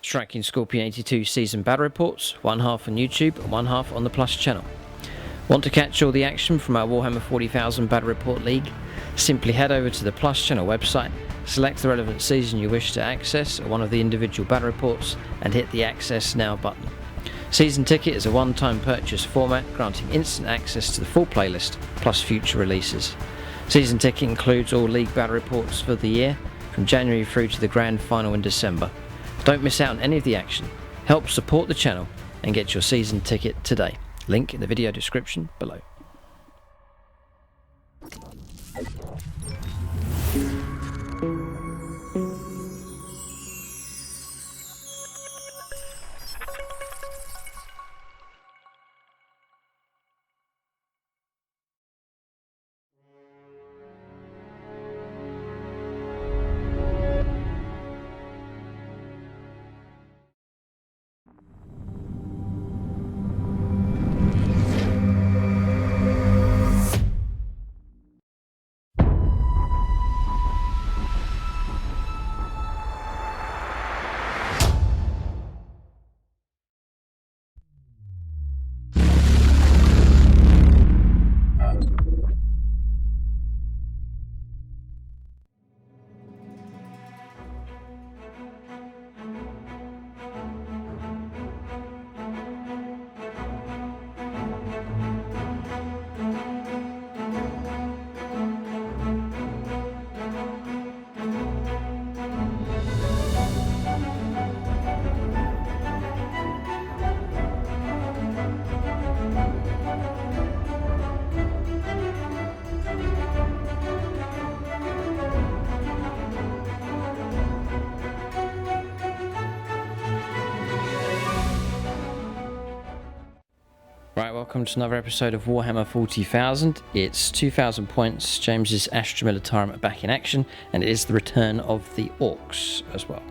Striking Scorpion 82 season battle reports, one half on YouTube and one half on the Plus channel. Want to catch all the action from our Warhammer 40,000 Battle Report League? Simply head over to the Plus channel website, select the relevant season you wish to access or one of the individual battle reports and hit the Access Now button. Season Ticket is a one-time purchase format granting instant access to the full playlist plus future releases. Season Ticket includes all League battle reports for the year from January through to the Grand Final in December. Don't miss out on any of the action. Help support the channel and get your Season Ticket today. Link in the video description below. Right, welcome to another episode of Warhammer 40,000. It's 2000 points, James's Astra Militarum are back in action, and it is the return of the Orcs as well.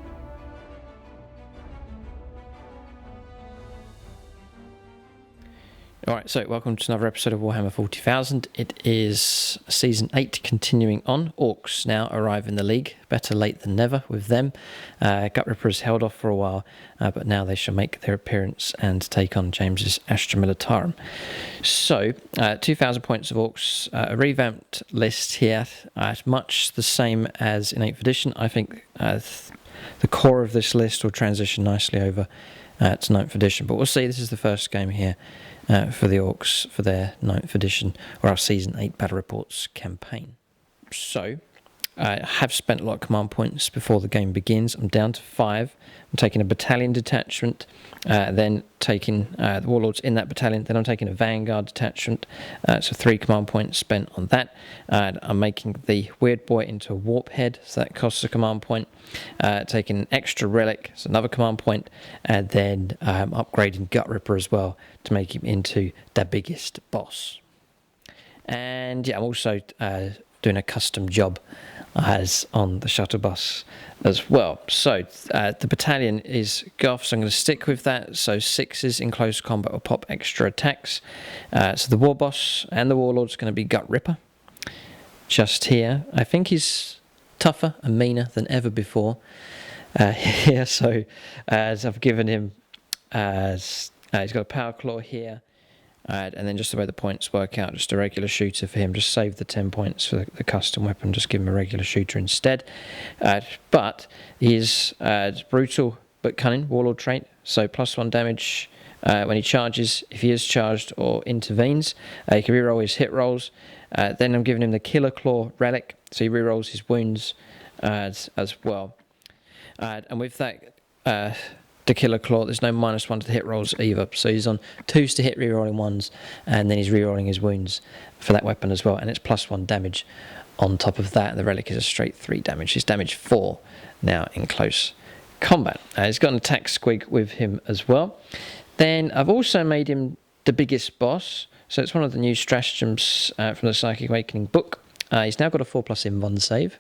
Alright, so welcome to another episode of Warhammer 40,000. It is Season 8 continuing on. Orcs now arrive in the league. Better late than never with them. Gut Rippers held off for a while, but now they shall make their appearance and take on James's Astra Militarum. So, 2,000 points of Orcs, a revamped list here, much the same as in 8th edition. I think the core of this list will transition nicely over to 9th edition, but we'll see. This is the first game here for the Orcs for their 9th edition, or our Season 8 Battle Reports campaign. So, I have spent a lot of command points before the game begins. I'm down to 5. I'm taking a battalion detachment, then taking the warlords in that battalion, then I'm taking a vanguard detachment, so 3 command points spent on that. I'm making the weird boy into a warp head, so that costs a command point. Taking an extra relic, so another command point, and then upgrading Gut Ripper as well to make him into the biggest boss. And yeah, I'm also doing a custom job as on the shuttle bus as well. So the battalion is Goth, so I'm going to stick with that. So 6s in close combat will pop extra attacks. So the war boss and the warlord's going to be Gut Ripper. Just here, I think he's tougher and meaner than ever before. Here, so as I've given him, he's got a power claw here. And then just the way the points work out, just a regular shooter for him. Just save the 10 points for the custom weapon, just give him a regular shooter instead. But he's brutal but cunning, warlord trait, so +1 damage when he charges, if he is charged or intervenes. He can reroll his hit rolls. Then I'm giving him the Killer Claw relic, so he rerolls his wounds as well. And with that, the Killer Claw, there's no -1 to the hit rolls either, so he's on 2s to hit rerolling 1s, and then he's rerolling his wounds for that weapon as well, and it's +1 damage on top of that, and the relic is a straight 3 damage. He's damage 4 now in close combat. He's got an attack squig with him as well. Then I've also made him the biggest boss, so it's one of the new stratagems from the Psychic Awakening book. He's now got a 4+ in 1 save,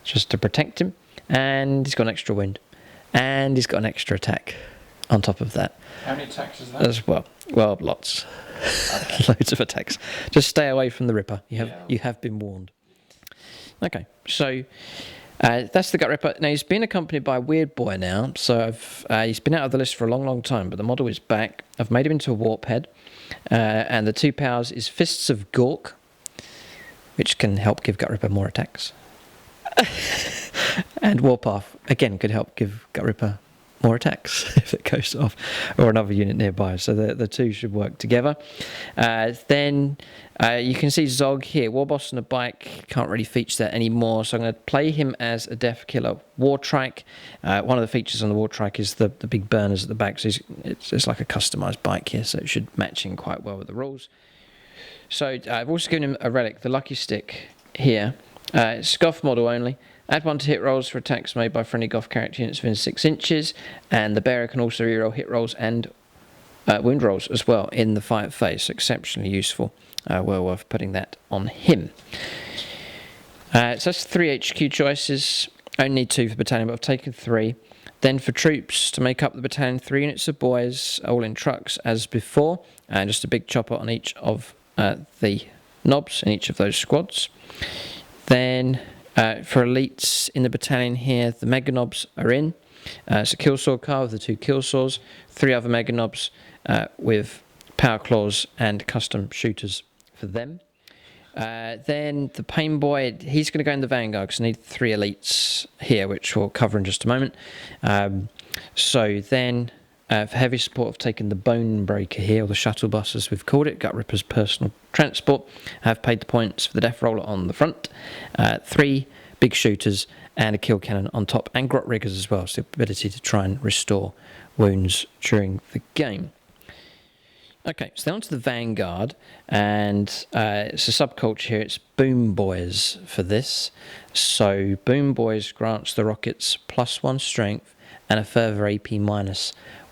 just to protect him, and he's got an extra wound. And he's got an extra attack on top of that. How many attacks is that? As well. Well, lots. Okay. Loads of attacks. Just stay away from the Ripper. You have been warned. Okay, so That's the Gut Ripper. Now, he's been accompanied by Weird Boy now, so he's been out of the list for a long, long time, but the model is back. I've made him into a Warp Head, and the 2 powers is Fists of Gork, which can help give Gut Ripper more attacks. And Warpath, again, could help give Gut Ripper more attacks if it goes off, or another unit nearby. So the two should work together. Then you can see Zog here. Warboss on a bike, can't really feature that anymore, so I'm going to play him as a Death Killer War Trike. One of the features on the War Trike is the big burners at the back, so it's like a customized bike here, so it should match in quite well with the rules. So I've also given him a relic, the Lucky Stick here. It's Goth model only. Add 1 to hit rolls for attacks made by friendly Goth character units within 6 inches, and the bearer can also reroll hit rolls and wound rolls as well in the fight phase, so exceptionally useful. Well worth putting that on him. So that's 3 HQ choices, only 2 for battalion, but I've taken 3. Then for troops, to make up the battalion, 3 units of boys, all in trucks as before, and just a big chopper on each of the knobs in each of those squads. Then for elites in the battalion here, the Mega Knobs are in. It's a kill sword car with the 2 kill swords, 3 other Mega Knobs with power claws and custom shooters for them. Then the Pain Boy, he's going to go in the Vanguard because I need 3 elites here, which we'll cover in just a moment. So then for heavy support, I've taken the Bone Breaker here, or the Shuttle Bus as we've called it, Gut Ripper's personal transport. I've paid the points for the Death Roller on the front, 3 big shooters and a kill cannon on top, and Grot Riggers as well, so the ability to try and restore wounds during the game. Okay, so then on to the Vanguard, and it's a subculture here, it's Boom Boys for this. So Boom Boys grants the rockets +1 strength and a further AP-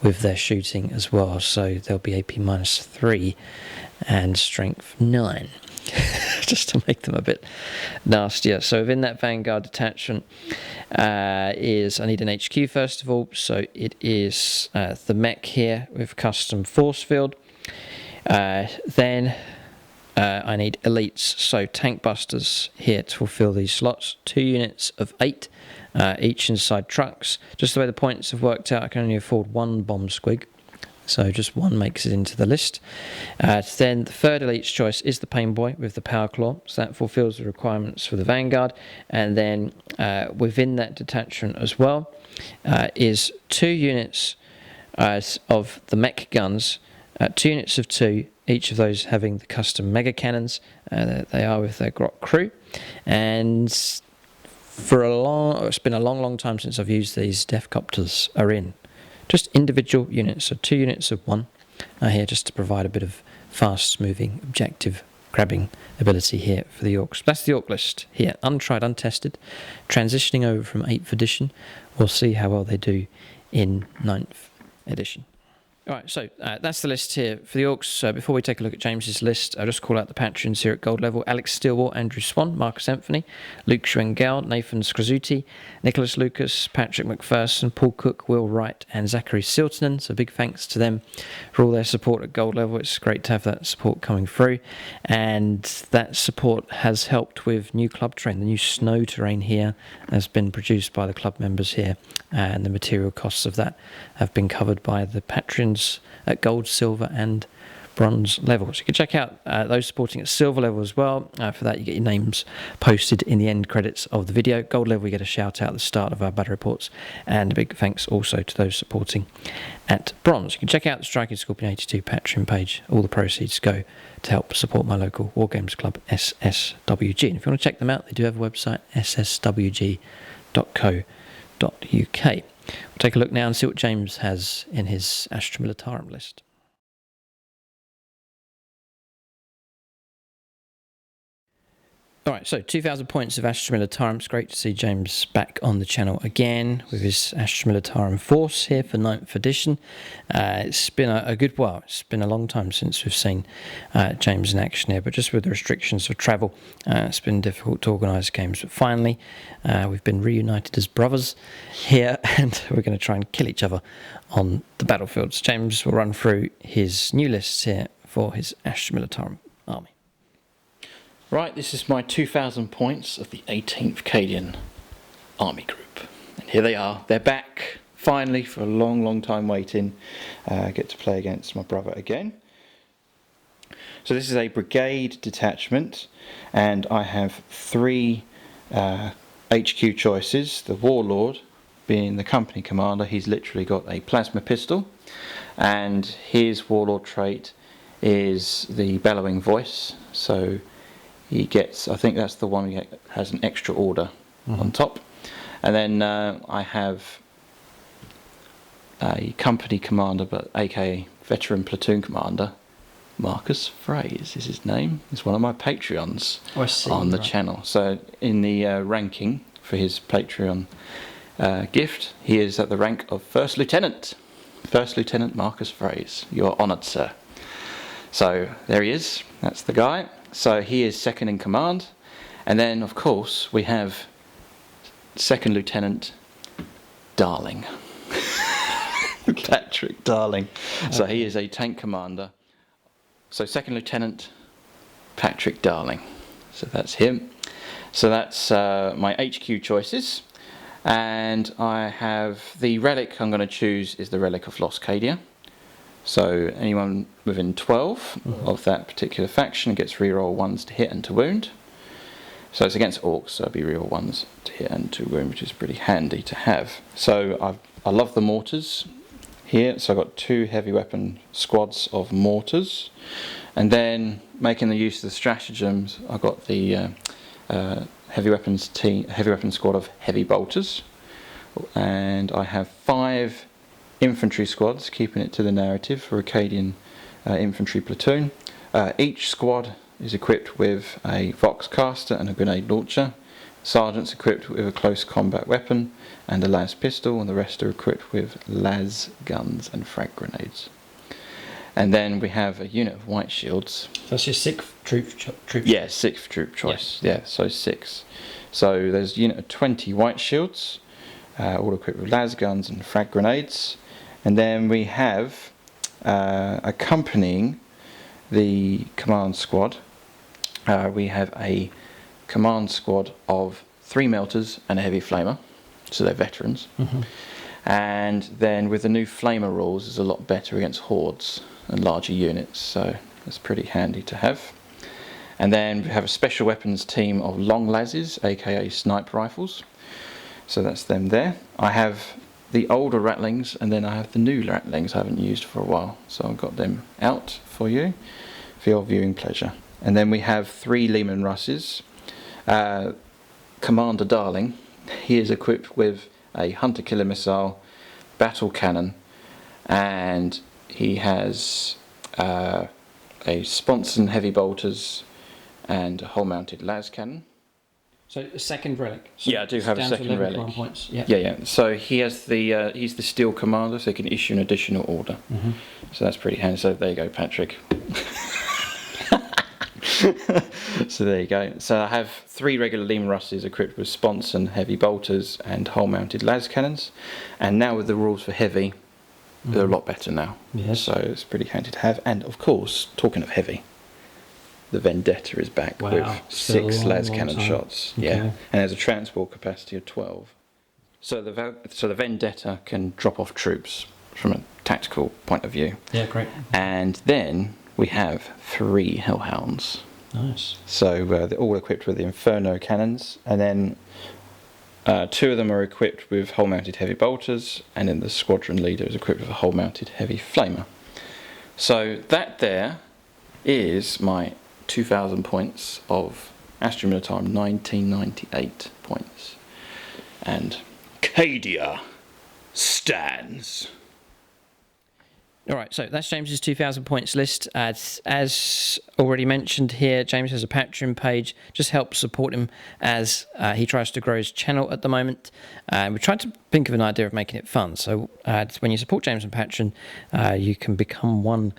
with their shooting as well, so there'll be AP -3 and strength 9 just to make them a bit nastier. So within that Vanguard detachment I need an HQ first of all, so it is the mech here with custom force field. Then I need elites, so tank busters here to fulfill these slots, 2 units of 8 each inside trucks. Just the way the points have worked out, I can only afford 1 bomb squig, so just 1 makes it into the list. Then the third elite's choice is the Pain Boy with the Power Claw, so that fulfills the requirements for the Vanguard. And then within that detachment as well is 2 units of the mech guns, 2 units of 2, each of those having the custom mega cannons. They are with their Grot crew, and it's been a long time since I've used these Death Copters are in just individual units, so 2 units of 1 are here just to provide a bit of fast moving objective grabbing ability here for the Orcs. That's the Orc list here, untried, untested, transitioning over from 8th edition. We'll see how well they do in 9th edition. Alright, so that's the list here for the Orcs. Before we take a look at James's list, I'll just call out the patrons here at gold level: Alex Stillwell, Andrew Swan, Marcus Anthony, Luke Schwengel, Nathan Skrazuti, Nicholas Lucas, Patrick McPherson, Paul Cook, Will Wright and Zachary Siltonen. So big thanks to them for all their support at gold level. It's great to have that support coming through, and that support has helped with new club terrain. The new snow terrain here has been produced by the club members here, and the material costs of that have been covered by the patrons at gold, silver and bronze levels. You can check out those supporting at silver level as well. For that you get your names posted in the end credits of the video. Gold level you get a shout out at the start of our battle reports, and a big thanks also to those supporting at bronze. You can check out the Striking Scorpion 82 Patreon page. All the proceeds go to help support my local Wargames club, SSWG. And if you want to check them out, they do have a website, sswg.co.uk. We'll take a look now and see what James has in his Astra Militarum list. Alright, so 2,000 points of Astra Militarum. It's great to see James back on the channel again with his Astra Militarum Force here for 9th edition. It's been a good while. It's been a long time since we've seen James in action here, but just with the restrictions of travel, it's been difficult to organise games. But finally, we've been reunited as brothers here, and we're going to try and kill each other on the battlefields. James will run through his new lists here for his Astra Militarum army. Right, this is my 2,000 points of the 18th Cadian army group. And here they are. They're back finally for a long time waiting. I get to play against my brother again. So this is a brigade detachment, and I have 3 HQ choices. The warlord being the company commander, he's literally got a plasma pistol, and his warlord trait is the bellowing voice, so he gets, I think that's the one that has an extra order on top. And then I have a company commander, but aka veteran platoon commander, Marcus Fraze is his name. He's one of my Patreons on the channel. So in the ranking for his Patreon gift, he is at the rank of First Lieutenant. First Lieutenant Marcus Fraze. You're honoured, sir. So there he is. That's the guy. So he is second in command. And then, of course, we have Second Lieutenant Darling. Patrick Darling. So he is a tank commander. So Second Lieutenant Patrick Darling. So that's him. So that's my HQ choices. And I have the relic I'm going to choose is the Relic of Lost Cadia. So anyone within 12 of that particular faction gets reroll 1s to hit and to wound. So it's against Orcs, so it'll be reroll 1s to hit and to wound, which is pretty handy to have. So I love the mortars here, so I've got 2 heavy weapon squads of mortars, and then making the use of the stratagems, I've got the heavy weapon squad of heavy bolters, and I have 5 infantry squads, keeping it to the narrative, for Acadian infantry platoon. Each squad is equipped with a Vox caster and a grenade launcher. Sergeant's equipped with a close combat weapon and a las pistol, and the rest are equipped with las guns and frag grenades. And then we have a unit of white shields. So that's your 6th troop Yeah, 6th troop choice. Yeah, so 6. So there's a unit of 20 white shields, all equipped with las guns and frag grenades. And then we have accompanying the command squad, we have a command squad of 3 melters and a heavy flamer, so they're veterans. And then with the new flamer rules, it's a lot better against hordes and larger units, so that's pretty handy to have. And then we have a special weapons team of long lases, aka sniper rifles, so that's them there. I have the older ratlings, and then I have the new ratlings I haven't used for a while, so I've got them out for you for your viewing pleasure. And then we have 3 Lehman Russes. Commander Darling, he is equipped with a hunter killer missile, battle cannon, and he has a sponson heavy bolters and a hull mounted las cannon. So a second relic. So yeah, I do have a second relic. Points. Yeah. Yeah. So he has the he's the steel commander, so he can issue an additional order. So that's pretty handy. So there you go, Patrick. So there you go. So I have 3 regular Lehman Russes equipped with sponson heavy bolters and hull mounted las cannons. And now with the rules for heavy, they're a lot better now. Yes. So it's pretty handy to have. And of course, talking of heavy, the Vendetta is back with 6 las cannon shots. Okay. Yeah, and there's a transport capacity of 12. So the Vendetta can drop off troops from a tactical point of view. Yeah, great. And then we have 3 Hellhounds. Nice. So they're all equipped with the Inferno cannons, and then 2 of them are equipped with hull-mounted heavy bolters, and then the squadron leader is equipped with a hull-mounted heavy flamer. So that there is my 2,000 points of Astra Militarum 1998 points. And Cadia stands. Alright, so that's James's 2,000 points list. As already mentioned here, James has a Patreon page. Just help support him as he tries to grow his channel at the moment. We're trying to think of an idea of making it fun. So when you support James on Patreon, you can become one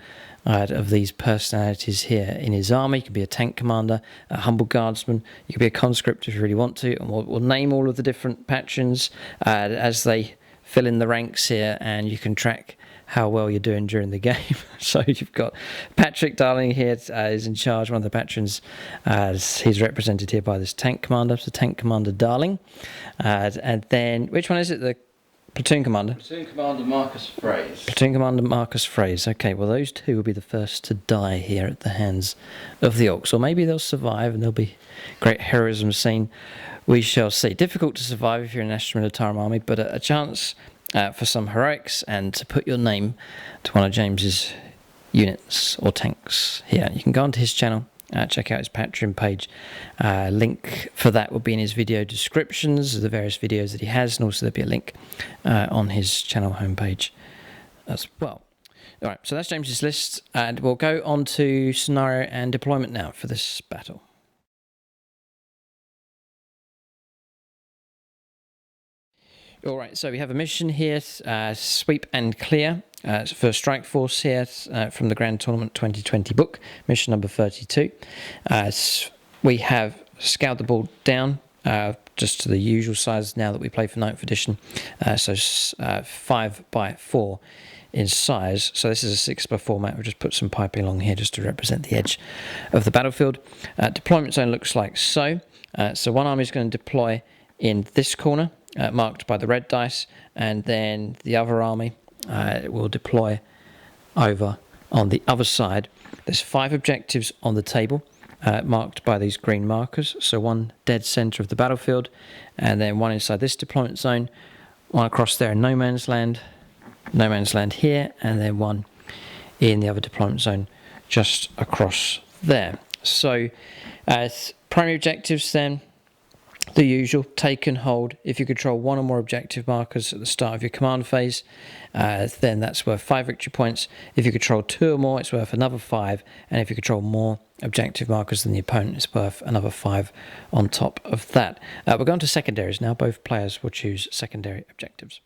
of these personalities here in his army. You can be a tank commander, a humble guardsman. You can be a conscript if you really want to. And we'll name all of the different patrons as they fill in the ranks here, and you can track how well you're doing during the game. So you've got Patrick Darling here is in charge, one of the patrons. He's represented here by this tank commander, so Tank Commander Darling. And then, which one is it? The Platoon Commander? Platoon Commander Marcus Fraze. Platoon Commander Marcus Fraze. Okay, well those two will be the first to die here at the hands of the Orcs. Or maybe they'll survive and there'll be great heroism seen. We shall see. Difficult to survive if you're in an Astra Militarum army, but a chance for some heroics and to put your name to one of James's units or tanks here. You can go onto his channel, check out his Patreon page. Link for that will be in his video descriptions of the various videos that he has, and also there'll be a link on his channel homepage as well. Alright, so that's James's list, and we'll go on to scenario and deployment now for this battle. Alright, so we have a mission here, sweep and clear for Strike Force here from the Grand Tournament 2020 book, mission number 32. We have scaled the board down just to the usual size now that we play for 9th edition, so 5x4 in size. So this is a 6x4 map. We'll just put some piping along here just to represent the edge of the battlefield. Deployment zone looks like so. So one army is going to deploy in this corner, marked by the red dice, and then the other army will deploy over on the other side. There's 5 objectives on the table, marked by these green markers, so one dead center of the battlefield, and then one inside this deployment zone, one across there in no man's land here, and then one in the other deployment zone just across there. So primary objectives then, the usual: take and hold. If you control one or more objective markers at the start of your command phase, then that's worth 5 victory points. If you control 2 or more, it's worth another 5. And if you control more objective markers than the opponent, it's worth another 5 on top of that. We're going to secondaries now. Both players will choose secondary objectives.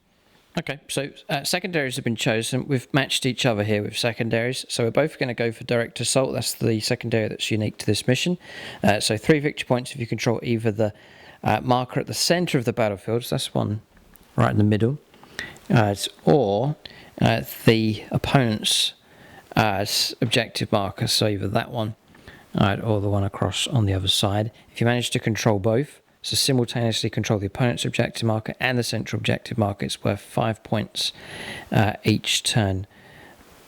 Okay, so secondaries have been chosen. We've matched each other here with secondaries. So we're both going to go for direct assault. That's the secondary that's unique to this mission. So 3 victory points if you control either the marker at the center of the battlefield, so that's one right in the middle, or the opponent's objective marker, so either that one or the one across on the other side. If you manage to control both, so simultaneously control the opponent's objective marker and the central objective marker, it's worth 5 points each turn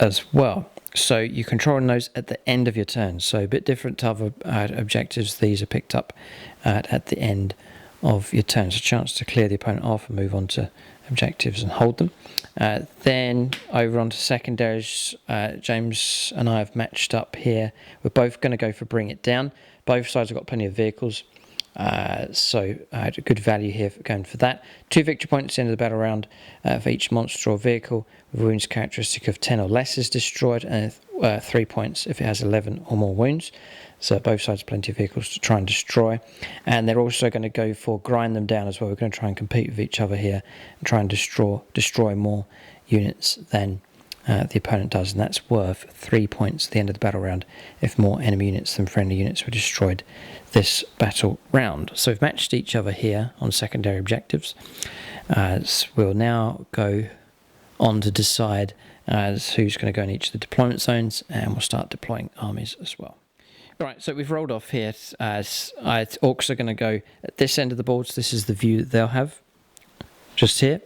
as well. So you control those at the end of your turn. So a bit different to other objectives. These are picked up at the end of your turn. So a chance to clear the opponent off and move on to objectives and hold them. Then over onto secondaries, James and I have matched up here. We're both going to go for bring it down. Both sides have got plenty of vehicles. So a good value here for going for that. 2 victory points at the end of the battle round for each monster or vehicle with wounds characteristic of 10 or less is destroyed, and 3 points if it has 11 or more wounds. So both sides plenty of vehicles to try and destroy. And they're also going to go for grind them down as well. We're going to try and compete with each other here and try and destroy more units than the opponent does, and that's worth 3 points at the end of the battle round if more enemy units than friendly units were destroyed this battle round. So we've matched each other here on secondary objectives. We'll now go on to decide who's going to go in each of the deployment zones, and we'll start deploying armies as well. Right, so we've rolled off here. Orcs are going to go at this end of the board, so this is the view that they'll have just here.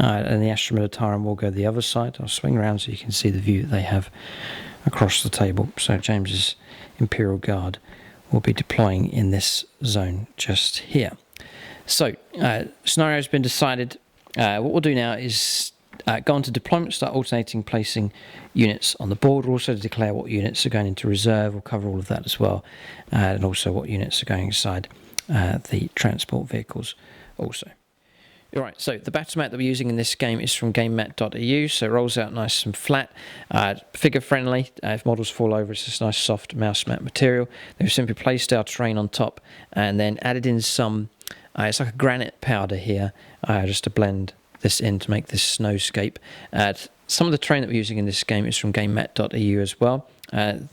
And the Astra Militarum will go the other side. I'll swing around so you can see the view that they have across the table. So James's Imperial Guard will be deploying in this zone just here. So scenario has been decided. What we'll do now is go on to deployment, start alternating placing units on the board. We'll also declare what units are going into reserve. We'll cover all of that as well, and also what units are going inside the transport vehicles also. Alright, so the battle mat that we're using in this game is from gamemat.eu, so it rolls out nice and flat, figure friendly. If models fall over, it's this nice soft mouse mat material. We've simply placed our terrain on top and then added in some, it's like a granite powder here, just to blend this in to make this snowscape. Some of the terrain that we're using in this game is from gamemat.eu as well.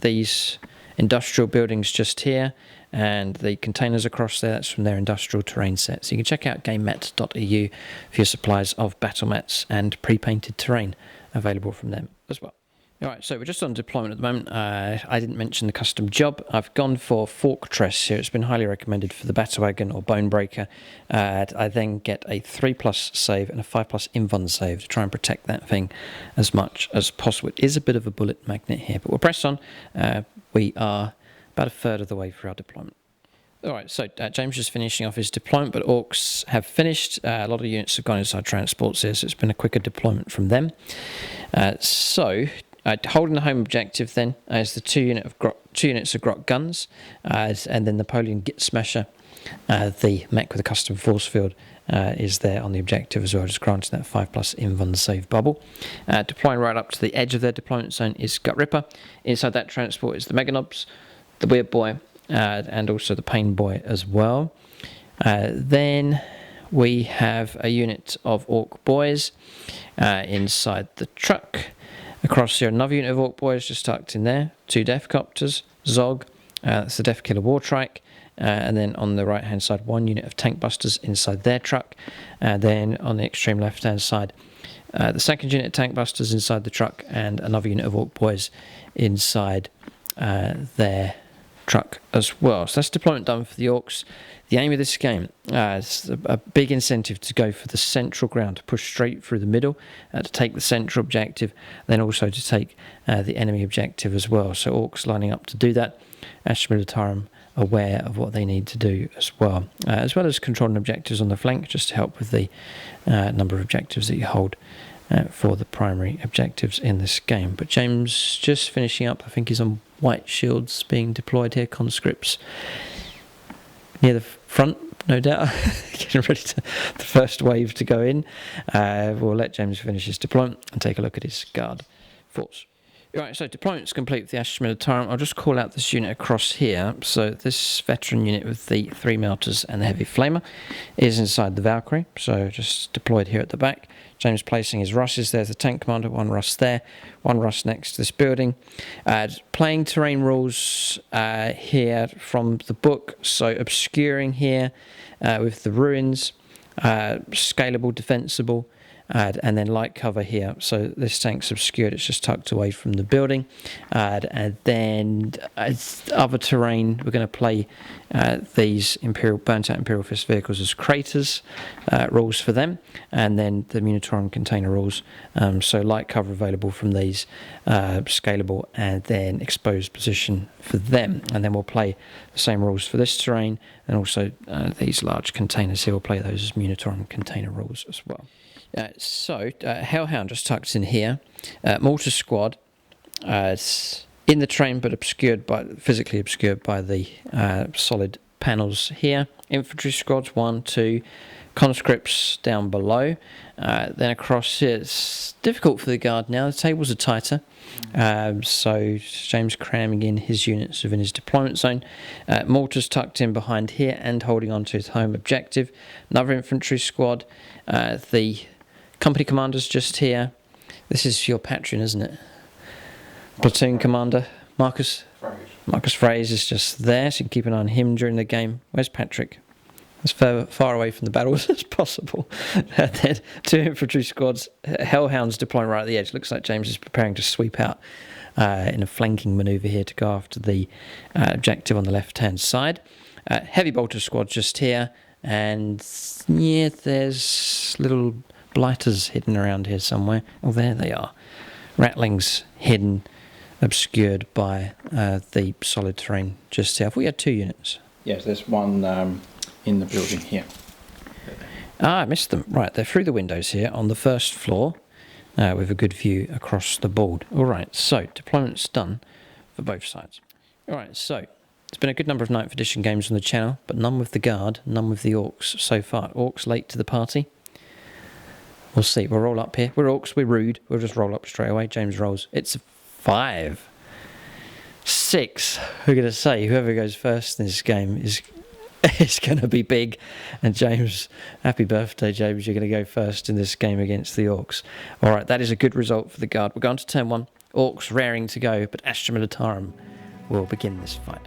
These industrial buildings just here, and the containers across there, that's from their industrial terrain set. So you can check out gamemats.eu for your supplies of battle mats and pre-painted terrain available from them as well. Alright, so we're just on deployment at the moment. I didn't mention the custom job. I've gone for Fortress here. It's been highly recommended for the Battle Wagon or Bonebreaker. I then get a 3+ save and a 5+ invuln save to try and protect that thing as much as possible. It is a bit of a bullet magnet here, but we'll press on. We are about a third of the way through our deployment. Alright, so James just finishing off his deployment, but Orcs have finished. A lot of units have gone inside transports here, so it's been a quicker deployment from them. Holding the home objective then is the two units of Grot guns, and then Napoleon Git Smasher, the mech with a custom force field, is there on the objective as well, just granting that 5+ invuln save bubble. Deploying right up to the edge of their deployment zone is Gut Ripper. Inside that transport is the Meganobs, the Weird Boy, and also the Pain Boy as well. Then we have a unit of Orc Boys inside the truck. Across here, another unit of Orc Boys just tucked in there. 2 Death Copters, Zog, that's the Death Killer Wartrike, and then on the right hand side, 1 unit of Tank Busters inside their truck. And then on the extreme left hand side, the second unit of Tank Busters inside the truck, and another unit of Orc Boys inside their truck as well. So that's deployment done for the Orcs. The aim of this game is a big incentive to go for the central ground, to push straight through the middle, to take the central objective, then also to take the enemy objective as well. So Orcs lining up to do that. Astra Militarum aware of what they need to do as well as controlling objectives on the flank, just to help with the number of objectives that you hold for the primary objectives in this game. But James just finishing up. I think he's on white shields being deployed here, conscripts near the front, no doubt. Getting ready to the first wave to go in. We'll let James finish his deployment and take a look at his guard force. Right, so deployment's complete with the Astra Militarum. I'll just call out this unit across here. So this veteran unit with the 3 melters and the heavy flamer is inside the Valkyrie, so just deployed here at the back. James placing his Russes. There's the tank commander, 1 Russ there, 1 Russ next to this building. Playing terrain rules here from the book, so obscuring here with the ruins, scalable, defensible, and then light cover here. So this tank's obscured, it's just tucked away from the building. And then other terrain, we're going to play these burnt out Imperial Fist vehicles as craters, rules for them, and then the Munitorum container rules. So light cover available from these, scalable, and then exposed position for them. And then we'll play the same rules for this terrain, and also these large containers here, we'll play those as Munitorum container rules as well. Hellhound just tucked in here. Mortar Squad in the train, but physically obscured by the solid panels here. Infantry Squads 1, 2, conscripts down below. Then across here, it's difficult for the guard now. The tables are tighter. So James cramming in his units within his deployment zone. Mortars tucked in behind here and holding on to his home objective. Another infantry squad. The company commander's just here. This is your patron, isn't it? Platoon commander, Marcus Fraser is just there, so you can keep an eye on him during the game. Where's Patrick? As far away from the battles as possible. Then 2 infantry squads. Hellhounds deploying right at the edge. Looks like James is preparing to sweep out in a flanking manoeuvre here to go after the objective on the left-hand side. Heavy bolter squad just here. And yeah, there's little blighters hidden around here somewhere. Oh, there they are. Rattlings hidden, obscured by the solid terrain just here. Have we had 2 units? Yes, there's one in the building here. I missed them. Right, they're through the windows here on the first floor with a good view across the board. All right, so deployment's done for both sides. All right, so it's been a good number of 9th edition games on the channel, but none with the Guard, none with the Orcs so far. Orcs late to the party. We'll see. We'll roll up here. We're Orcs, we're rude. We'll just roll up straight away. James rolls. It's 5. 6. We're going to say whoever goes first in this game is going to be big. And James, happy birthday, James. You're going to go first in this game against the Orcs. All right, that is a good result for the Guard. We're going to turn 1. Orcs raring to go, but Astra Militarum we'll begin this fight.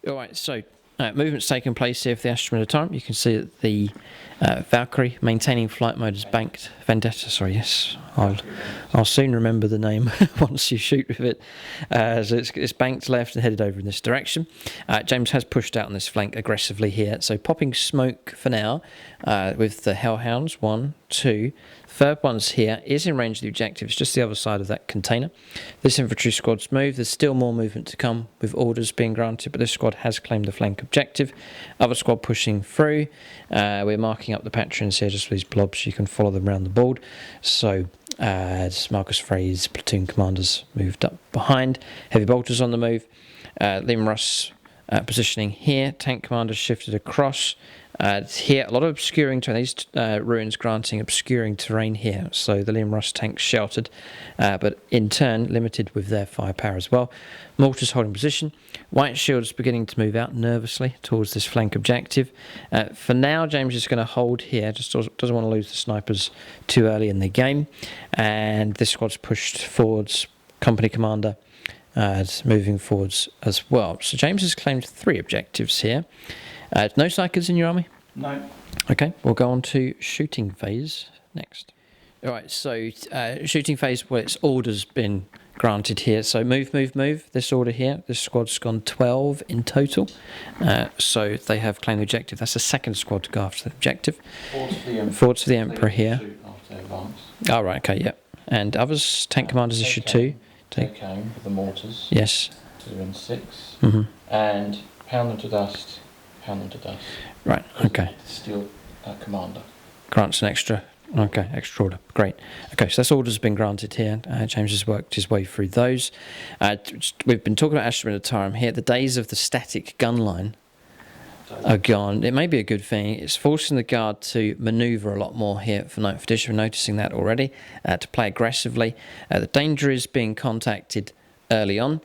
Alright, so movement's taking place here for the Astra Militarum. You can see that the Valkyrie, maintaining flight mode, is banked. Vendetta, sorry, yes. I'll soon remember the name once you shoot with it. So it's banked left and headed over in this direction. James has pushed out on this flank aggressively here. So popping smoke for now with the Hellhounds. 1, 2. Third one's here, is in range of the objective. It's just the other side of that container. This infantry squad's moved. There's still more movement to come with orders being granted, but this squad has claimed the flank objective. Other squad pushing through. We're marking up the patrons here just with these blobs. You can follow them around the board. So Marcus Frey's platoon commanders moved up behind. Heavy bolters on the move. Liam Russ positioning here. Tank commanders shifted across. Here, a lot of obscuring terrain. These ruins granting obscuring terrain here. So the Liam Russ tanks sheltered, but in turn limited with their firepower as well. Mortars holding position. White Shield's beginning to move out nervously towards this flank objective. For now, James is going to hold here. Just doesn't want to lose the snipers too early in the game. And this squad's pushed forwards. Company commander moving forwards as well. So James has claimed 3 objectives here. No psychers in your army? No. Okay, we'll go on to shooting phase next. Alright, so shooting phase, well, its order's been granted here. So move. This order here, this squad's gone 12 in total. So they have claimed the objective. That's the second squad to go after the objective. Forwards for the Emperor here. Oh, right, okay, yep. And others, tank commanders issued 2. Take aim with the mortars. Yes. 2 and 6. Mm-hmm. And pound them to dust. Right, okay. Steel commander. Grants an extra order. Great. Okay, so that's orders been granted here. James has worked his way through those. We've been talking about Astra Militarum here. The days of the static gun line are gone. It may be a good thing. It's forcing the guard to manoeuvre a lot more here for 9th edition. We're noticing that already. To play aggressively. The danger is being contacted early on.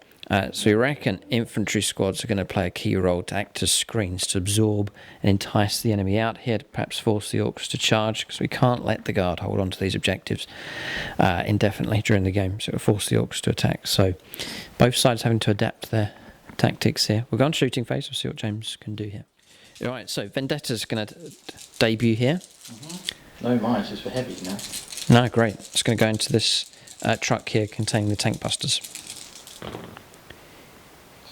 So we reckon infantry squads are going to play a key role to act as screens to absorb and entice the enemy out here, to perhaps force the Orcs to charge, because we can't let the guard hold on to these objectives indefinitely during the game, so it'll force the Orcs to attack. So both sides having to adapt their tactics here. We'll go on shooting phase, we'll see what James can do here. Alright, so Vendetta's going to debut here. No minuses for heavies now. No, great. It's going to go into this truck here containing the tank busters. So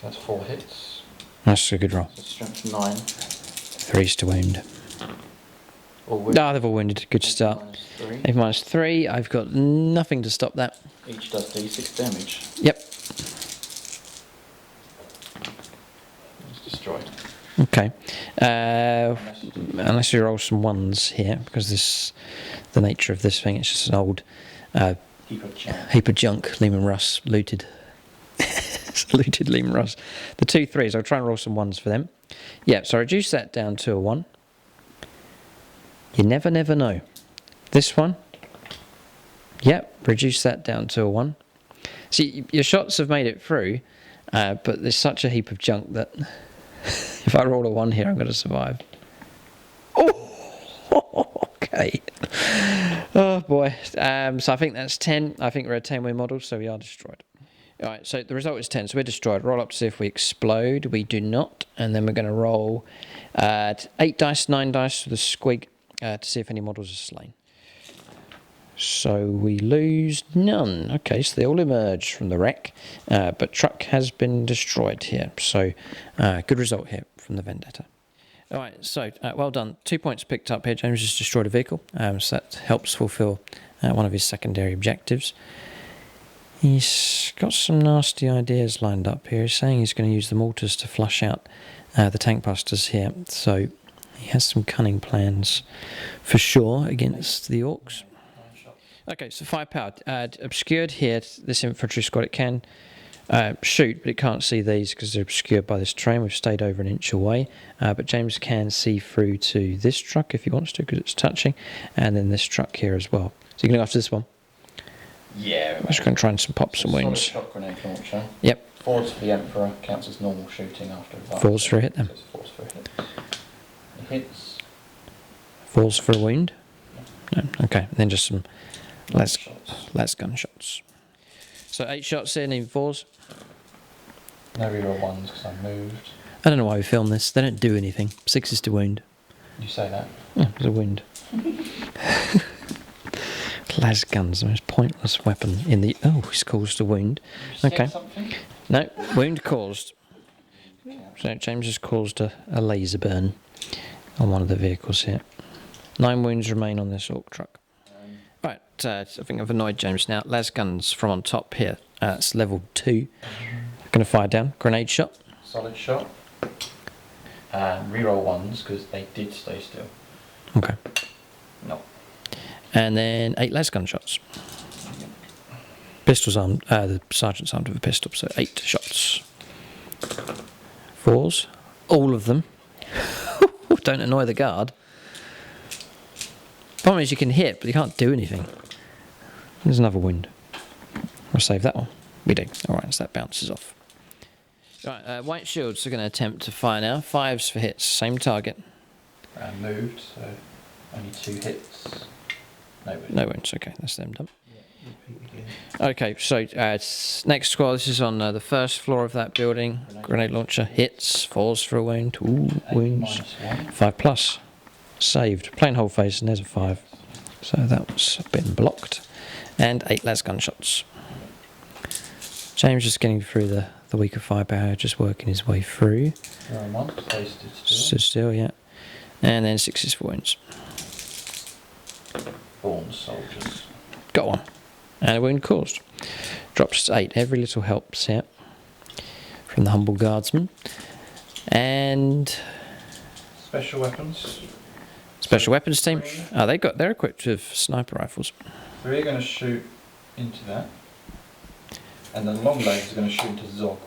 that's 4 hits. That's a good roll. So strength 9. 3's to wound. All wounded. Ah, they've all wounded. Good start. -3. 8 minus 3. I've got nothing to stop that. Each does d6 damage. Yep. It's destroyed. Okay. Unless you roll some 1s here, because the nature of this thing, it's just an old heap of junk. Lehman Russ looted. Looted Lehman Russ. The 2 3s. I'll try and roll some 1s for them. Yeah. So I reduce that down to a 1. You never know. This one. Yep. Reduce that down to a 1. See, your shots have made it through, but there's such a heap of junk that. If I roll a 1 here, I'm going to survive. Oh, okay. Oh boy. So I think that's 10. I think we're a 10-win model, so we are destroyed. All right. So the result is 10. So we're destroyed. Roll up to see if we explode. We do not. And then we're going to roll 8 dice, 9 dice with a squig to see if any models are slain. So we lose none. Okay, so they all emerge from the wreck, but truck has been destroyed here. So good result here from the Vendetta. All right, so well done. 2 points picked up here. James has destroyed a vehicle, so that helps fulfill one of his secondary objectives. He's got some nasty ideas lined up here. He's saying he's going to use the mortars to flush out the tank busters here. So he has some cunning plans for sure against the Orcs. Okay, so 5 power. Obscured here, this infantry squad, it can shoot, but it can't see these because they're obscured by this train. We've stayed over an inch away, but James can see through to this truck if he wants to because it's touching, and then this truck here as well. So you're going to go after this one? Yeah. I'm just going to try and pop some wounds. Shot grenade launcher. Yep. 4s for the Emperor, counts as normal shooting after advance. 4s for a hit then. So it's 4s for a hit. It hits. 4s for a wound? No. Okay, and then just some Shots. less gunshots. So 8 shots in 4s. No reroll 1s because I moved. I don't know why we film this. They don't do anything. 6s to wound. You say that? Yeah, there's a wound. Las guns, the most pointless weapon in the... Oh, he's caused a wound. Okay. Something? No, wound caused. So James has caused a laser burn on one of the vehicles here. 9 wounds remain on this Orc truck. Right, I think I've annoyed James now. Las guns from on top here. It's level 2. Going to fire down. Grenade shot. Solid shot. And reroll 1s because they did stay still. Okay. No. And then 8 las gun shots. Pistols armed. The sergeant's armed with a pistol, so 8 shots. 4s. All of them. Don't annoy the guard. Problem is you can hit, but you can't do anything. There's another wound. We'll save that one. We do. Alright, so that bounces off. Right, white shields are going to attempt to fire now. 5s for hits, same target. Moved, so only 2 hits. No wounds. No wounds, okay, that's them done. Okay, so next squad, this is on the first floor of that building. Grenade launcher hits, 4s for a wound. Ooh, wounds. 5 plus. Saved. Plain whole face, and there's a 5. So that's been blocked. And 8 las gunshots. James just getting through the weaker firepower, just working his way through. Stood still, yeah. And then 6s for wounds. Born soldiers. Got one. And a wound caused. Drops to 8. Every little helps here. From the humble guardsman. And Special weapons. Special weapons team. Oh, they're equipped with sniper rifles. So we're going to shoot into that. And the long legs are going to shoot into Zog.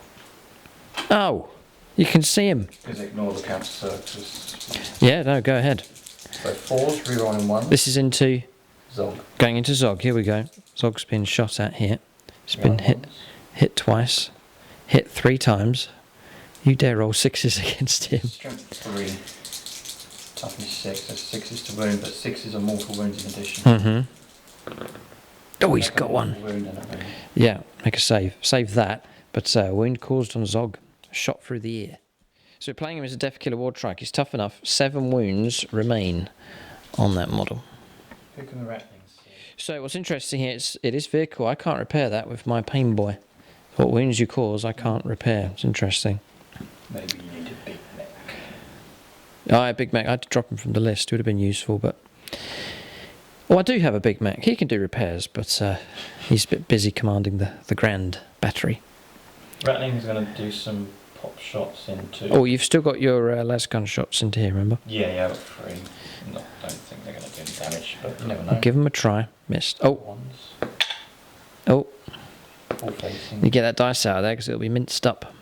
Oh, you can see him. Because ignore the counter circus. Yeah, no, go ahead. So 4s, rerolling 1. This is into Zog. going into Zog. Here we go. Zog's been shot at here. It's been hit twice, hit 3 times. You dare roll 6s against him. Strength 3, toughness 6. So 6s to wound, but 6s are mortal wounds in addition. Mm-hmm. Oh, he's got one. Yeah, make a save. Save that. But wound caused on Zog. Shot through the ear. So we're playing him as a Death Killer War Trike. He's tough enough. 7 wounds remain on that model. Picking the ratlings. So what's interesting here is it is vehicle. I can't repair that with my pain boy. What wounds you cause, I can't repair. It's interesting. Maybe you need a big mech. Oh, a big mech. I had to drop him from the list. It would have been useful, but... Well, I do have a big mech. He can do repairs, but he's a bit busy commanding the grand battery. Ratling's going to do some pop shots into... Oh, you've still got your las gun shots into here, remember? Yeah, I've got 3. No, I don't think they're going to do any damage, but you never know. Give them a try. Missed. Oh. Ones. Oh. Full facing. You get that dice out of there because it'll be minced up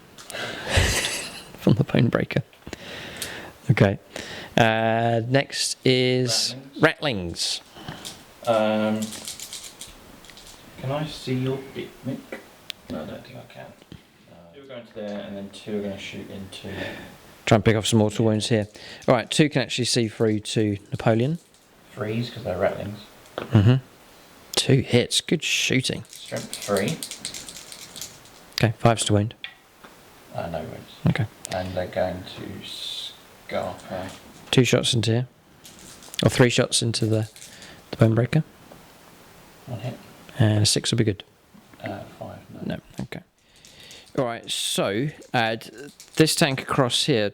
from the bone breaker. Okay. Next is ratlings. Can I see your big mick? No, I don't think I can. 2 are going to there, and then 2 are going to shoot into... Try and pick off some mortal wounds here. All right, 2 can actually see through to Napoleon. 3s, because they're ratlings. Mm-hmm. 2 hits. Good shooting. Strength 3. Okay, 5's to wound. No wounds. Okay. And they're going to scarper. 2 shots into here. Or 3 shots into the bone breaker. 1 hit. And a 6 will be good. 5. No, okay. All right, so this tank across here,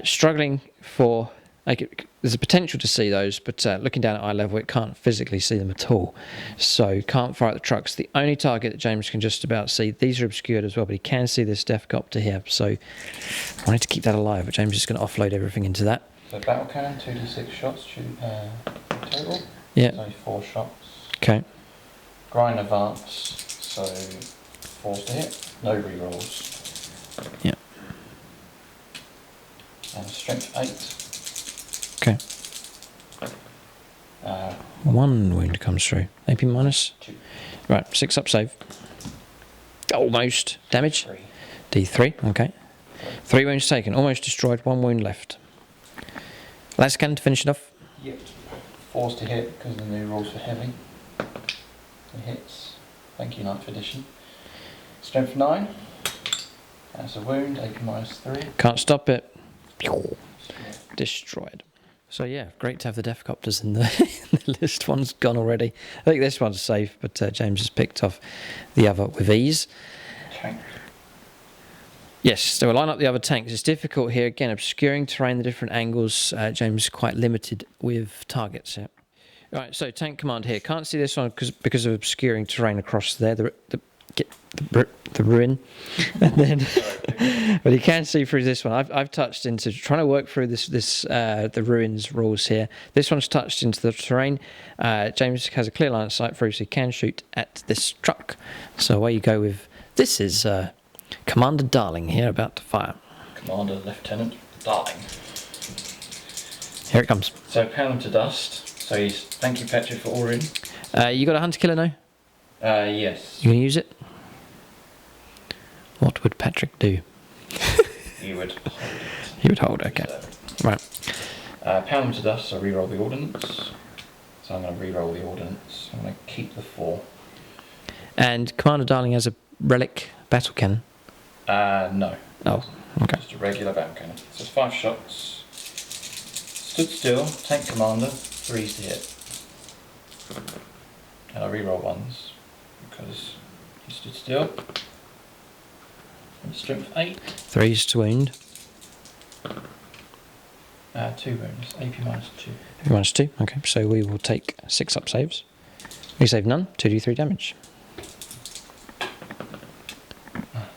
struggling for... there's a potential to see those, but looking down at eye level, it can't physically see them at all. So can't fire at the trucks. The only target that James can just about see, these are obscured as well, but he can see this Death Copter here. So I wanted to keep that alive, but James is going to offload everything into that. So battle cannon, 2d6 shots total. Yeah. So 4 shots. Okay. Grind advance, so 4s to hit. No rerolls. Yeah. And strength 8. Okay. 1 wound comes through. AP minus? 2. Right, 6 up save. Almost. Damage? 3. D3, okay. 3 wounds taken, almost destroyed, 1 wound left. Last cannon to finish it off. Yep. 4s to hit, because the new rules for heavy. It hits. Thank you, 9th edition. Strength 9. That's a wound, AP minus 3. Can't stop it. Destroyed. So yeah, great to have the Death Copters in the, in the list. One's gone already. I think this one's safe, but James has picked off the other with ease. Tank. Yes, so we'll line up the other tanks. It's difficult here, again, obscuring terrain, the different angles. James is quite limited with targets here. Right, so tank command here. Can't see this one because of obscuring terrain across there. The ruin, and then, but you can see through this one. I've touched into trying to work through the ruins rules here. This one's touched into the terrain. James has a clear line of sight through, so he can shoot at this truck. So away you go with this is Commander Darling here, about to fire. Commander Lieutenant Darling. Here it comes. So pound to dust. So he's thank you, Patrick, for ordering. You got a hunter killer now? Yes. You gonna use it? What would Patrick do? He would hold it. He would hold, okay. Right. Pound them to dust, so reroll the ordnance. So I'm going to reroll the ordnance. I'm going to keep the 4. And Commander Darling has a relic battle cannon? No. Oh, okay. Just a regular battle cannon. So it's 5 shots. Stood still, tank commander, 3s to hit. And I reroll 1s because he stood still. And strength 8. 3's to wound. 2 wounds, AP minus 2. AP minus 2, okay. So we will take 6 up saves. We save none, 2d3 damage.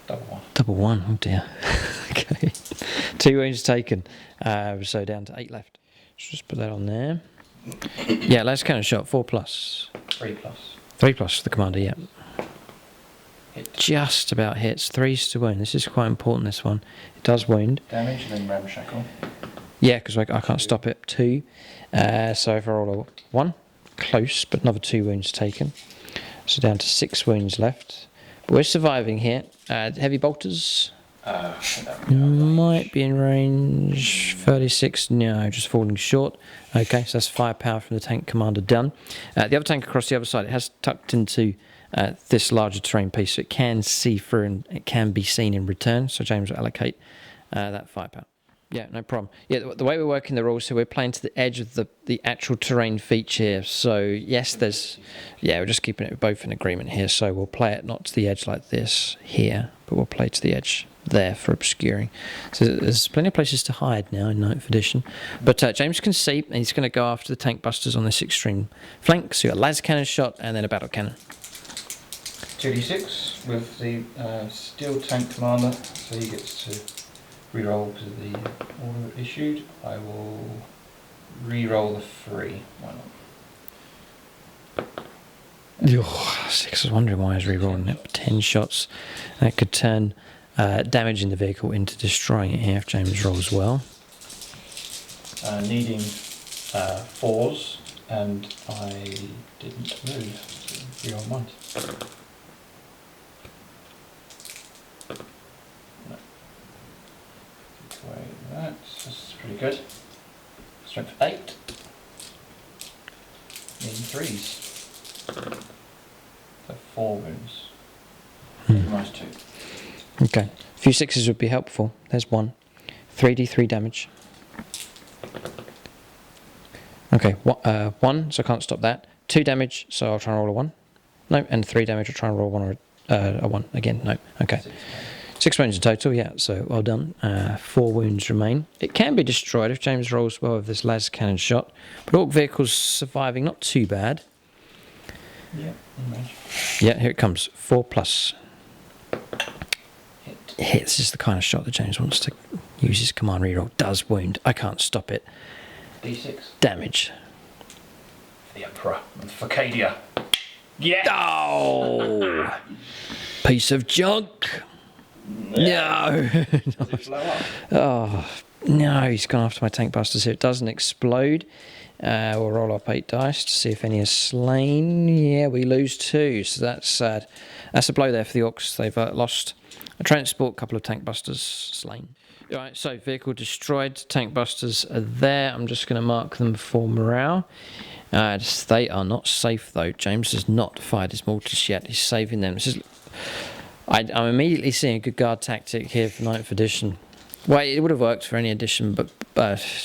Double 1. Double 1, oh dear. Okay. 2 wounds taken. So down to 8 left. Let's just put that on there. Yeah, last cannon shot, 4 plus. 3 plus. 3 plus for the commander, yeah. Hit. Just about hits. 3's to wound. This is quite important, this one. It does wound. Damage and then ramshackle. Yeah, because I can't stop it. 2. So if I roll a 1, close, but another 2 wounds taken. So down to 6 wounds left. But we're surviving here. Heavy bolters. Might be in range. 36, no, just falling short. Okay, so that's firepower from the tank commander done. The other tank across the other side, it has tucked into this larger terrain piece, so it can see through and it can be seen in return. So James will allocate that firepower. Yeah, no problem. Yeah, the way we're working the rules, so we're playing to the edge of the actual terrain feature here. So yes, there's, yeah, we're just keeping it both in agreement here. So we'll play it not to the edge like this here, but we'll play to the edge there for obscuring. So there's plenty of places to hide now in 9th edition. But James can see, and he's going to go after the tank busters on this extreme flank. So you've got a laser cannon shot and then a battle cannon. 2d6 with the steel tank commander, so he gets to reroll because of the order issued. I will reroll the 3. Why not? 6. I was wondering why I was rerolling it. 10 shots. That could turn damaging the vehicle into destroying it here if James rolls well. Needing 4s, and I didn't move. So reroll 1. No. Take away that. That's pretty good. Strength 8. Needing 3s. So 4 wounds. Minus 2. Okay. A few 6s would be helpful. There's 1. 3d3 damage. Okay, 1, so I can't stop that. 2 damage, so I'll try and roll a 1. No, and 3 damage, I'll try and roll a 1 again. No, okay. 6 wounds in total, yeah, so well done. 4 wounds remain. It can be destroyed if James rolls well with this laser cannon shot, but Orc vehicle's surviving not too bad. Yeah, yeah, here it comes. 4 plus. Hit. This is the kind of shot that James wants to use his command reroll. Does wound. I can't stop it. D6. Damage. The Emperor and Facadia. Yeah! Oh! Piece of junk! No! Does it blow up? Oh, no, he's gone after my tank busters here. It doesn't explode. We'll roll up 8 dice to see if any are slain. Yeah, we lose 2, so that's sad. That's a blow there for the Orcs. They've lost a transport, a couple of tank busters slain. Alright, so vehicle destroyed, tank busters are there. I'm just going to mark them for morale. They are not safe though. James has not fired his mortars yet. He's saving them. This is, I'm immediately seeing a good guard tactic here for 9th edition. Well, it would have worked for any edition, but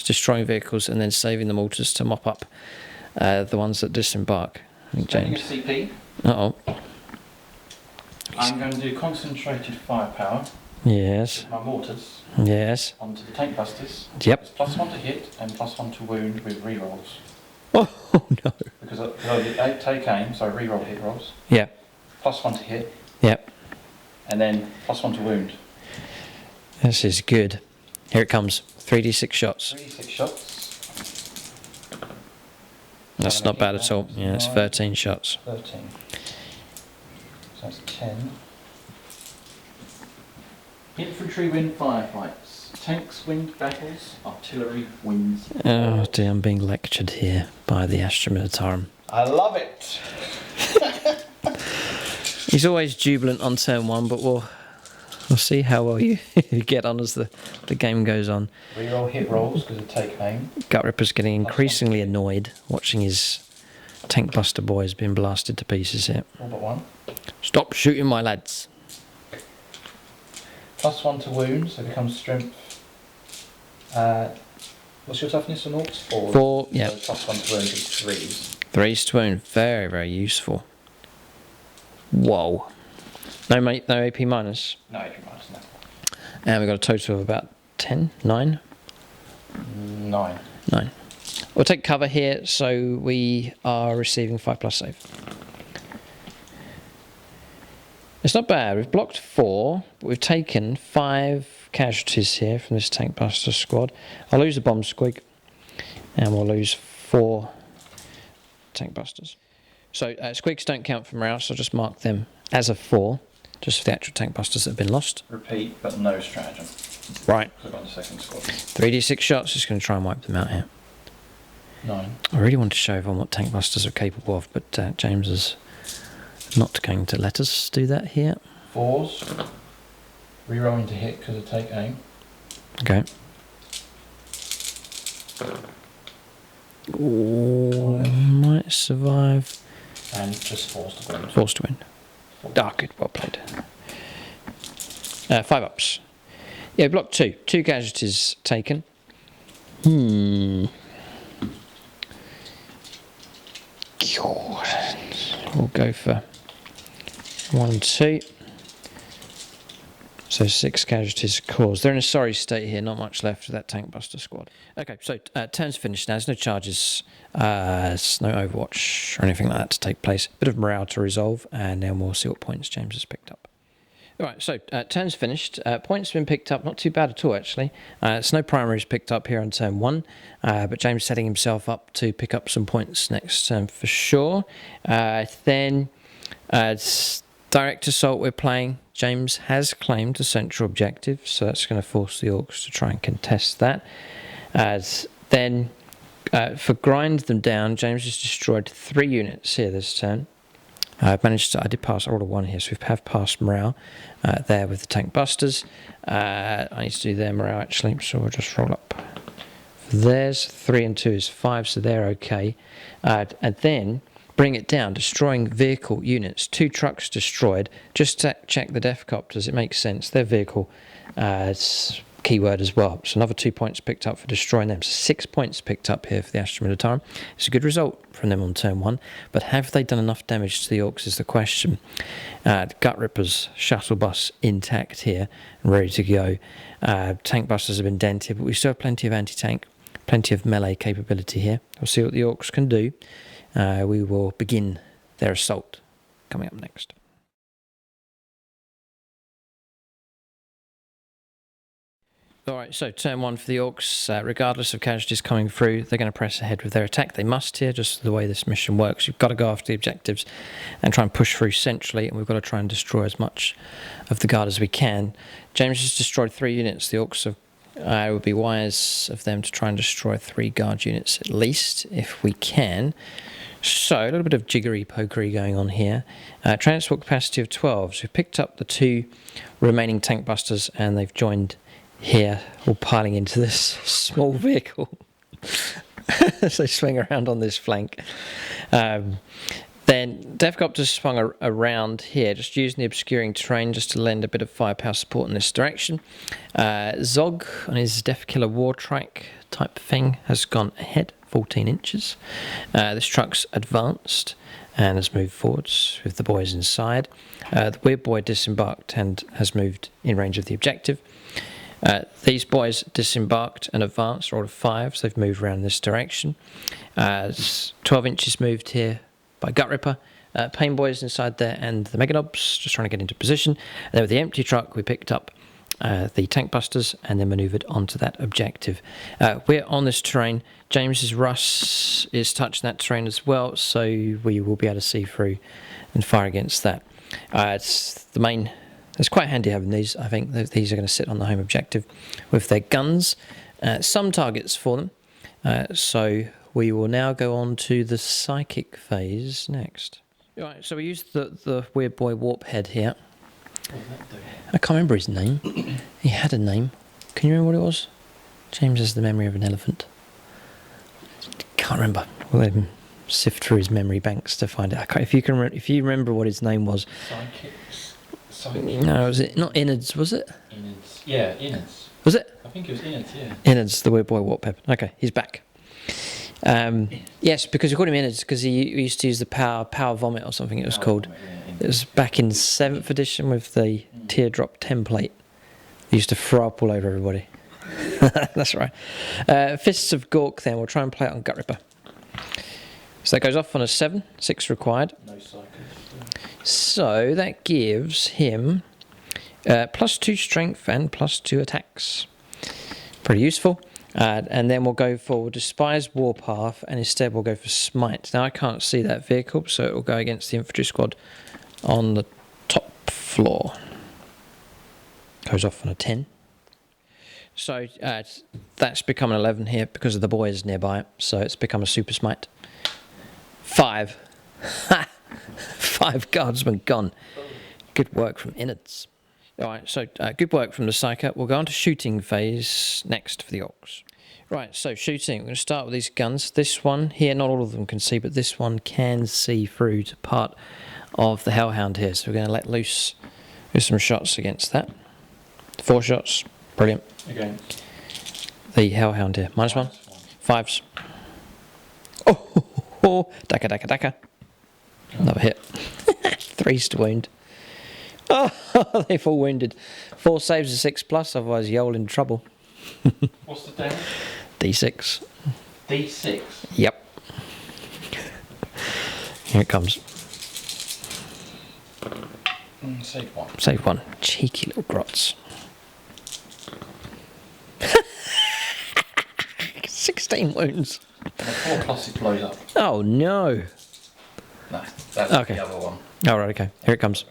destroying vehicles and then saving the mortars to mop up the ones that disembark. I think James. CP. Uh-oh. I'm going to do concentrated firepower. Yes. My mortars. Yes. Onto the tank busters. Yep. It's +1 to hit and +1 to wound with rerolls. Oh no. Because I take aim, so I reroll hit rolls. Yeah. +1 to hit. Yep. And then +1 to wound. This is good. Here it comes. 3d6 shots. 3d6 shots. That's not bad at all. Yeah, it's 13 shots. 13. So that's 10. Infantry win firefights. Tanks win battles. Artillery wins. Oh dear, I'm being lectured here by the Astra Militarum. I love it! He's always jubilant on turn 1, but we'll see how well you get on as the game goes on. Reroll hit rolls because of take aim. Gut Ripper's getting increasingly annoyed watching his tank buster boys being blasted to pieces here. All but 1. Stop shooting my lads. +1 to wound, so it becomes strength. What's your toughness on Orcs? 4. 4, yeah. So +1 to wound is 3s. 3's to wound, very, very useful. Whoa. No AP minus. No AP minus, no. And we've got a total of about 10, 9? 9. 9. We'll take cover here, so we are receiving 5+ save. It's not bad. We've blocked 4, but we've taken 5 casualties here from this tank buster squad. I'll lose a bomb squig, and we'll lose 4 tank busters. So squigs don't count for morale, so I'll just mark them as a 4, just for the actual tank busters that have been lost. Repeat, but no stratagem. Right. Put on the second squad. 3d6 shots, just going to try and wipe them out here. 9. I really want to show everyone what tank busters are capable of, but James is not going to let us do that here. 4s. Rerolling to hit because of take aim. Okay. Ooh, might survive. And just 4s to wound. 4s to win. Ah, good, well played. 5 ups. Yeah, block 2. 2 casualties taken. We'll go for 1 and 2. So 6 casualties caused. They're in a sorry state here, not much left of that tank buster squad. Okay, so turn's finished now. There's no charges, there's no overwatch or anything like that to take place. Bit of morale to resolve, and then we'll see what points James has picked up. Alright, so turn's finished. Points have been picked up, not too bad at all actually. Snow primaries picked up here on turn 1, but James setting himself up to pick up some points next turn for sure. Then direct assault we're playing. James has claimed the central objective, so that's going to force the Orcs to try and contest that. Then for grind them down, James has destroyed 3 units here this turn. I did pass order 1 here, so we have passed morale there with the tank busters. I need to do their morale actually, so we'll just roll up for theirs. 3 and 2 is 5, so they're okay. And then bring it down, destroying vehicle units. 2 trucks destroyed. Just to check the death copters, it makes sense. Their vehicle it's keyword as well. So another 2 points picked up for destroying them. So 6 points picked up here for the Astra Militarum. It's a good result from them on turn 1, but have they done enough damage to the Orcs is the question. Gut Ripper's shuttle bus intact here and ready to go. Tank busters have been dented, but we still have plenty of anti-tank, plenty of melee capability here. We'll see what the Orcs can do. We will begin their assault coming up next. Alright, so turn 1 for the Orcs. Regardless of casualties coming through, they're going to press ahead with their attack. They must here, just the way this mission works. You've got to go after the objectives and try and push through centrally, and we've got to try and destroy as much of the guard as we can. James has destroyed 3 units. The Orcs have it would be wise of them to try and destroy 3 guard units at least, if we can. So, a little bit of jiggery-pokery going on here. Transport capacity of 12. So we've picked up the 2 remaining tank busters, and they've joined here, all piling into this small vehicle as they swing around on this flank. Then Deathcopter swung around here, just using the obscuring terrain just to lend a bit of firepower support in this direction. Zog on his Death Killer War Trike type thing has gone ahead 14 inches. This truck's advanced and has moved forwards with the boys inside. The Weird Boy disembarked and has moved in range of the objective. These boys disembarked and advanced, rolled a 5, so they've moved around this direction. 12 inches moved here by Gut Ripper. Pain Boys inside there and the Meganobs just trying to get into position. And then with the empty truck we picked up the tank busters and then manoeuvred onto that objective. We're on this terrain. James's Russ is touching that terrain as well, so we will be able to see through and fire against that. It's the main. It's quite handy having these. I think these are going to sit on the home objective with their guns. Some targets for them. So we will now go on to the psychic phase next. Right, so we used the Weird Boy Warp Head here. I can't remember his name. He had a name. Can you remember what it was? James has the memory of an elephant. Can't remember. We'll let him sift through his memory banks to find it. If you remember what his name was. No, was it not Innards? Was it? Innards. Yeah, Innards. Was it? I think it was Innards. Yeah. Innards, the Weird Boy Warp Head. Okay, he's back. Yes, because we called him Innards because he used to use the power vomit or something it was called. Vomit, yeah, it was back in 7th edition with the teardrop template. He used to throw up all over everybody. That's right. Fists of Gork then, we'll try and play it on Gut Ripper. So that goes off on a 7, 6 required. No cycles. So that gives him +2 strength and +2 attacks. Pretty useful. And then we'll go for Despise Warpath, and instead we'll go for Smite. Now I can't see that vehicle, so it will go against the infantry squad on the top floor. Goes off on a 10. So that's become an 11 here because of the boys nearby, so it's become a Super Smite. 5. 5 guardsmen gone. Good work from Innards. Alright, so good work from the Psyker. We'll go on to shooting phase next for the Orcs. Right, so shooting. We're going to start with these guns. This one here, not all of them can see, but this one can see through to part of the Hellhound here. So we're going to let loose with some shots against that. 4 shots. Brilliant. Against. The Hellhound here. -1. -1. 5s. Oh, daka, daka, daka. Another hit. 3s to wound. Oh, they're full wounded. 4 saves a 6+, otherwise you're all in trouble. What's the damage? D6. D6. Yep. Here it comes. Save 1. Save 1. Cheeky little grots. 16 wounds. And a 4+ it blows up. Oh no. No, that's Okay. the other one. Oh, right, okay. Here it comes.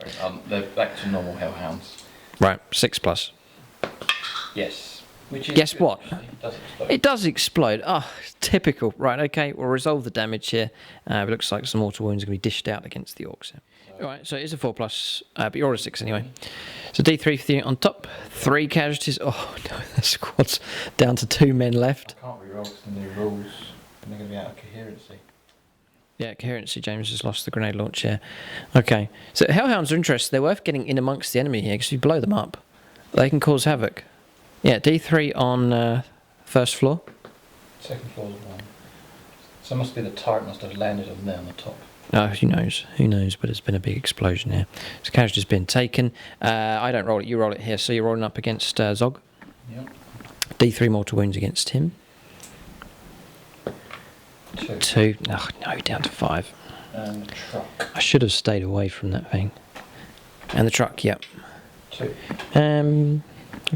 They're back to normal hellhounds. Right, 6+. Yes. Which is Guess good, what? actually. It does explode. It does explode. Oh, typical. Right, okay, we'll resolve the damage here. It looks like some mortal wounds are going to be dished out against the orcs here. Alright, so it is a 4+, but you're a 6 anyway. So D3 for the unit on top, 3 casualties. Oh no, the squad's down to 2 men left. I can't re-roll because the new rules. And they're going to be out of coherency. Yeah, coherency. James has lost the grenade launch here. Okay, so hellhounds are interesting. They're worth getting in amongst the enemy here because if you blow them up, they can cause havoc. Yeah, D3 on first floor. Second floor's 1. So it must be the turret must have landed on there on the top. Oh, who knows? Who knows? But it's been a big explosion here. So casualty's been taken. I don't roll it. You roll it here. So you're rolling up against Zog. Yep. D3 mortal wounds against him. 2. 2. Oh, no, down to 5. And the truck. I should have stayed away from that thing. And the truck, yep. 2. I'm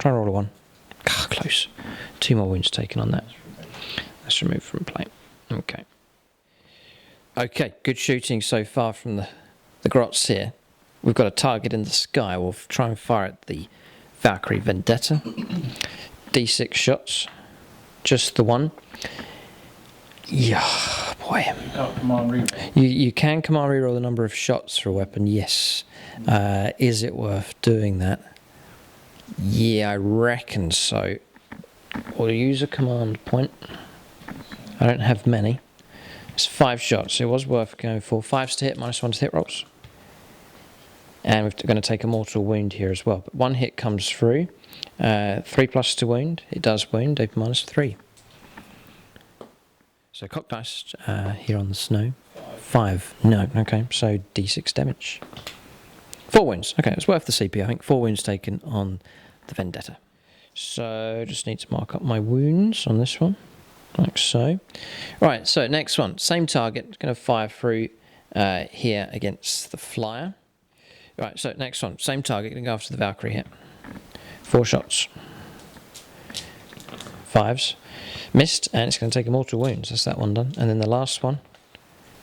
trying to roll a 1. Ah, close. 2 more wounds taken on that. That's removed from play. Okay. Okay, good shooting so far from the grots here. We've got a target in the sky. We'll try and fire at the Valkyrie Vendetta. D6 shots. Just the 1. Yeah, boy. Oh, command reroll. You can command reroll the number of shots for a weapon, yes. Is it worth doing that? Yeah, I reckon so. Or use a command point. I don't have many. It's 5 shots. It was worth going for. 5s to hit, -1 to hit rolls. And we're going to take a mortal wound here as well. But 1 hit comes through. 3+ to wound. It does wound. AP -3. So cock dice here on the snow. 5. No. Okay. So D6 damage. 4 wounds. Okay. It's worth the CP, I think. 4 wounds taken on the Vendetta. So just need to mark up my wounds on this one. Like so. Right, so next one. Same target. Going to fire through here against the flyer. Right, so next one. Same target. Going to go after the Valkyrie here. 4 shots. 5s. Missed, and it's going to take a mortal wounds. That's that one done. And then the last one.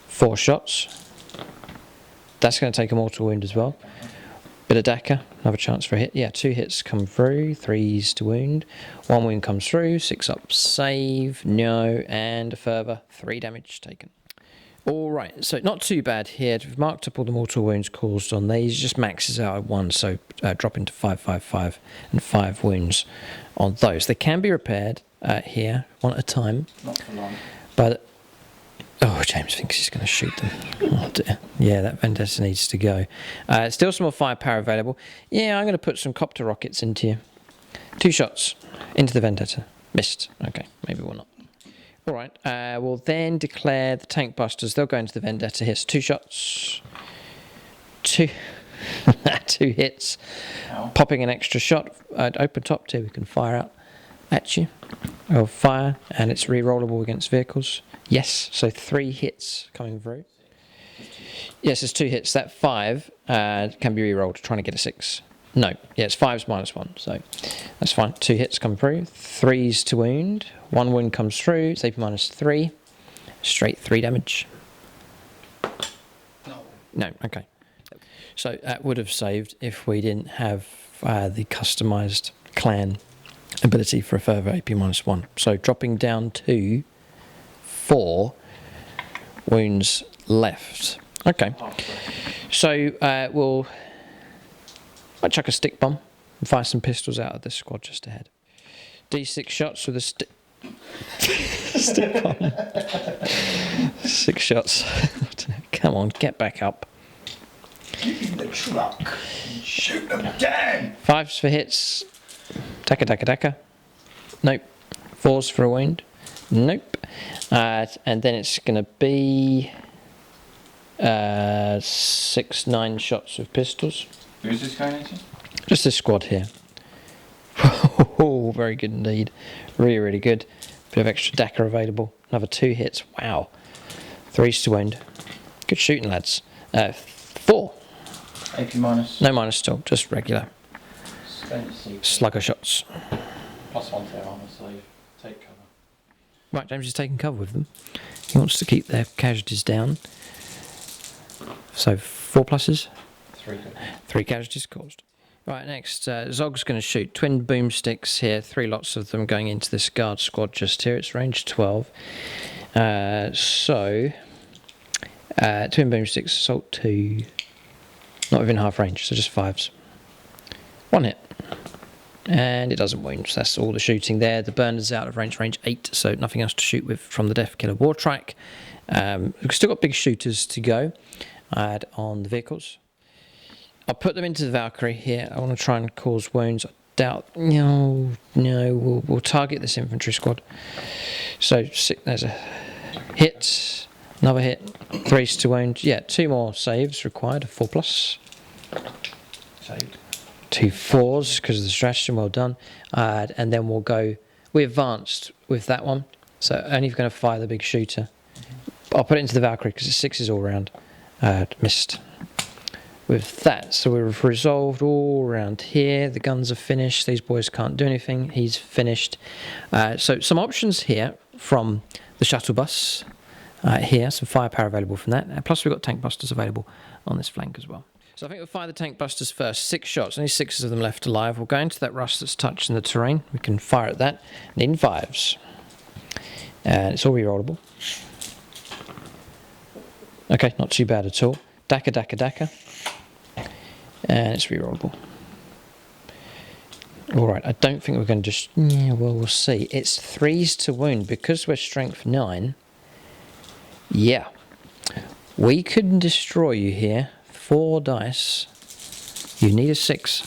4 shots. That's going to take a mortal wound as well. Bit of Daka, another chance for a hit. Yeah, 2 hits come through, 3s to wound. 1 wound comes through, 6 up save, no, and a further 3 damage taken. Alright, so not too bad here. We've marked up all the mortal wounds caused on these, just maxes out at 1, so drop into 5, 5, 5, and 5 wounds on those. They can be repaired here, one at a time. Not for long. But oh, James thinks he's going to shoot them. Oh dear. Yeah, that Vendetta needs to go. Still some more firepower available. Yeah, I'm going to put some copter rockets into you. 2 shots into the Vendetta. Missed. Okay, maybe we'll not. All right, we'll then declare the tank busters. They'll go into the Vendetta here. So 2 shots. 2 hits. Ow. Popping an extra shot. Open top too. We can fire out at you. Or fire, and it's re-rollable against vehicles. Yes, so 3 hits coming through. Yes, it's 2 hits. That 5 can be re-rolled, trying to get a 6. No, yeah, it's 5s -1, so that's fine. 2 hits come through, 3s to wound. 1 wound comes through, it's AP -3. Straight 3 damage. No, okay. So that would have saved if we didn't have the customised clan ability for a further AP -1. So dropping down to 4 wounds left. Okay. So I'll chuck a stick bomb and fire some pistols out of this squad just ahead. D6 shots with a stick bomb. 6 shots. Come on, get back up. Get in the truck and shoot them down. 5s for hits. Daka, daka, daka. Nope. 4s for a wound. Nope. And then it's going to be 6, 9 shots with pistols. Who's this going into? Just this squad here. Oh, very good indeed. Really, really good. Bit of extra Daka available. Another 2 hits. Wow. 3s to wound. Good shooting, lads. 4. AP minus. No minus still, just regular. Expensive. Slugger shots. +1 to their armor save. Take cover. Right, James is taking cover with them. He wants to keep their casualties down. So 4 pluses. 3 good. 3 casualties caused. Right, next, Zog's going to shoot twin boomsticks here. 3 lots of them going into this guard squad just here. It's range 12. Twin boomsticks, assault 2. Not even half range, so just 5s. 1 hit. And it doesn't wound, so that's all the shooting there. The burner's out of range 8, so nothing else to shoot with from the Death Killer War Track. We've still got big shooters to go on the vehicles. I'll put them into the Valkyrie here. I want to try and cause wounds. I doubt. No, we'll target this infantry squad. So there's a hit, another hit, 3s to wound. Yeah, 2 more saves required, a 4+. Saved. 2 4s because of the stratagem. Well done. And then we'll go. We advanced with that one, so only going to fire the big shooter. I'll put it into the Valkyrie because it's 6s all round. Missed. With that, so we've resolved all around here. The guns are finished. These boys can't do anything. He's finished. So some options here from the shuttle bus. Here, some firepower available from that. Plus we've got tank busters available on this flank as well. So I think we'll fire the tank busters first. 6 shots, only 6 of them left alive. We'll go into that rust that's touching the terrain. We can fire at that. Need 5s. And it's all rerollable. Okay, not too bad at all. Daka, daka, daka. And it's rerollable. Alright, I don't think we're going to just... Yeah, well, we'll see. It's 3s to wound. Because we're strength 9... Yeah. We could destroy you here. 4 dice. You need a 6.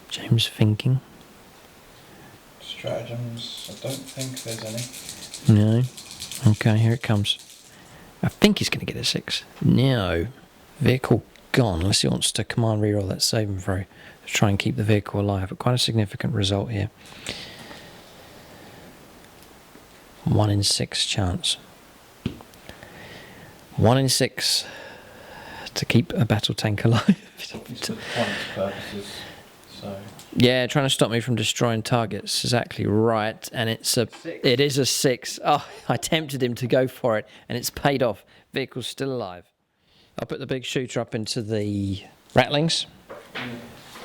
James thinking. Stratagems. I don't think there's any. No. Okay, here it comes. I think he's going to get a 6. No. Vehicle gone. Unless he wants to command reroll that save and throw to try and keep the vehicle alive. But quite a significant result here. 1 in 6 chance. 1 in 6 to keep a battle tank alive. It's for the points purposes. So. Yeah, trying to stop me from destroying targets. Exactly right. And it is a 6. Oh, I tempted him to go for it, and it's paid off. Vehicle's still alive. I'll put the big shooter up into the Ratlings.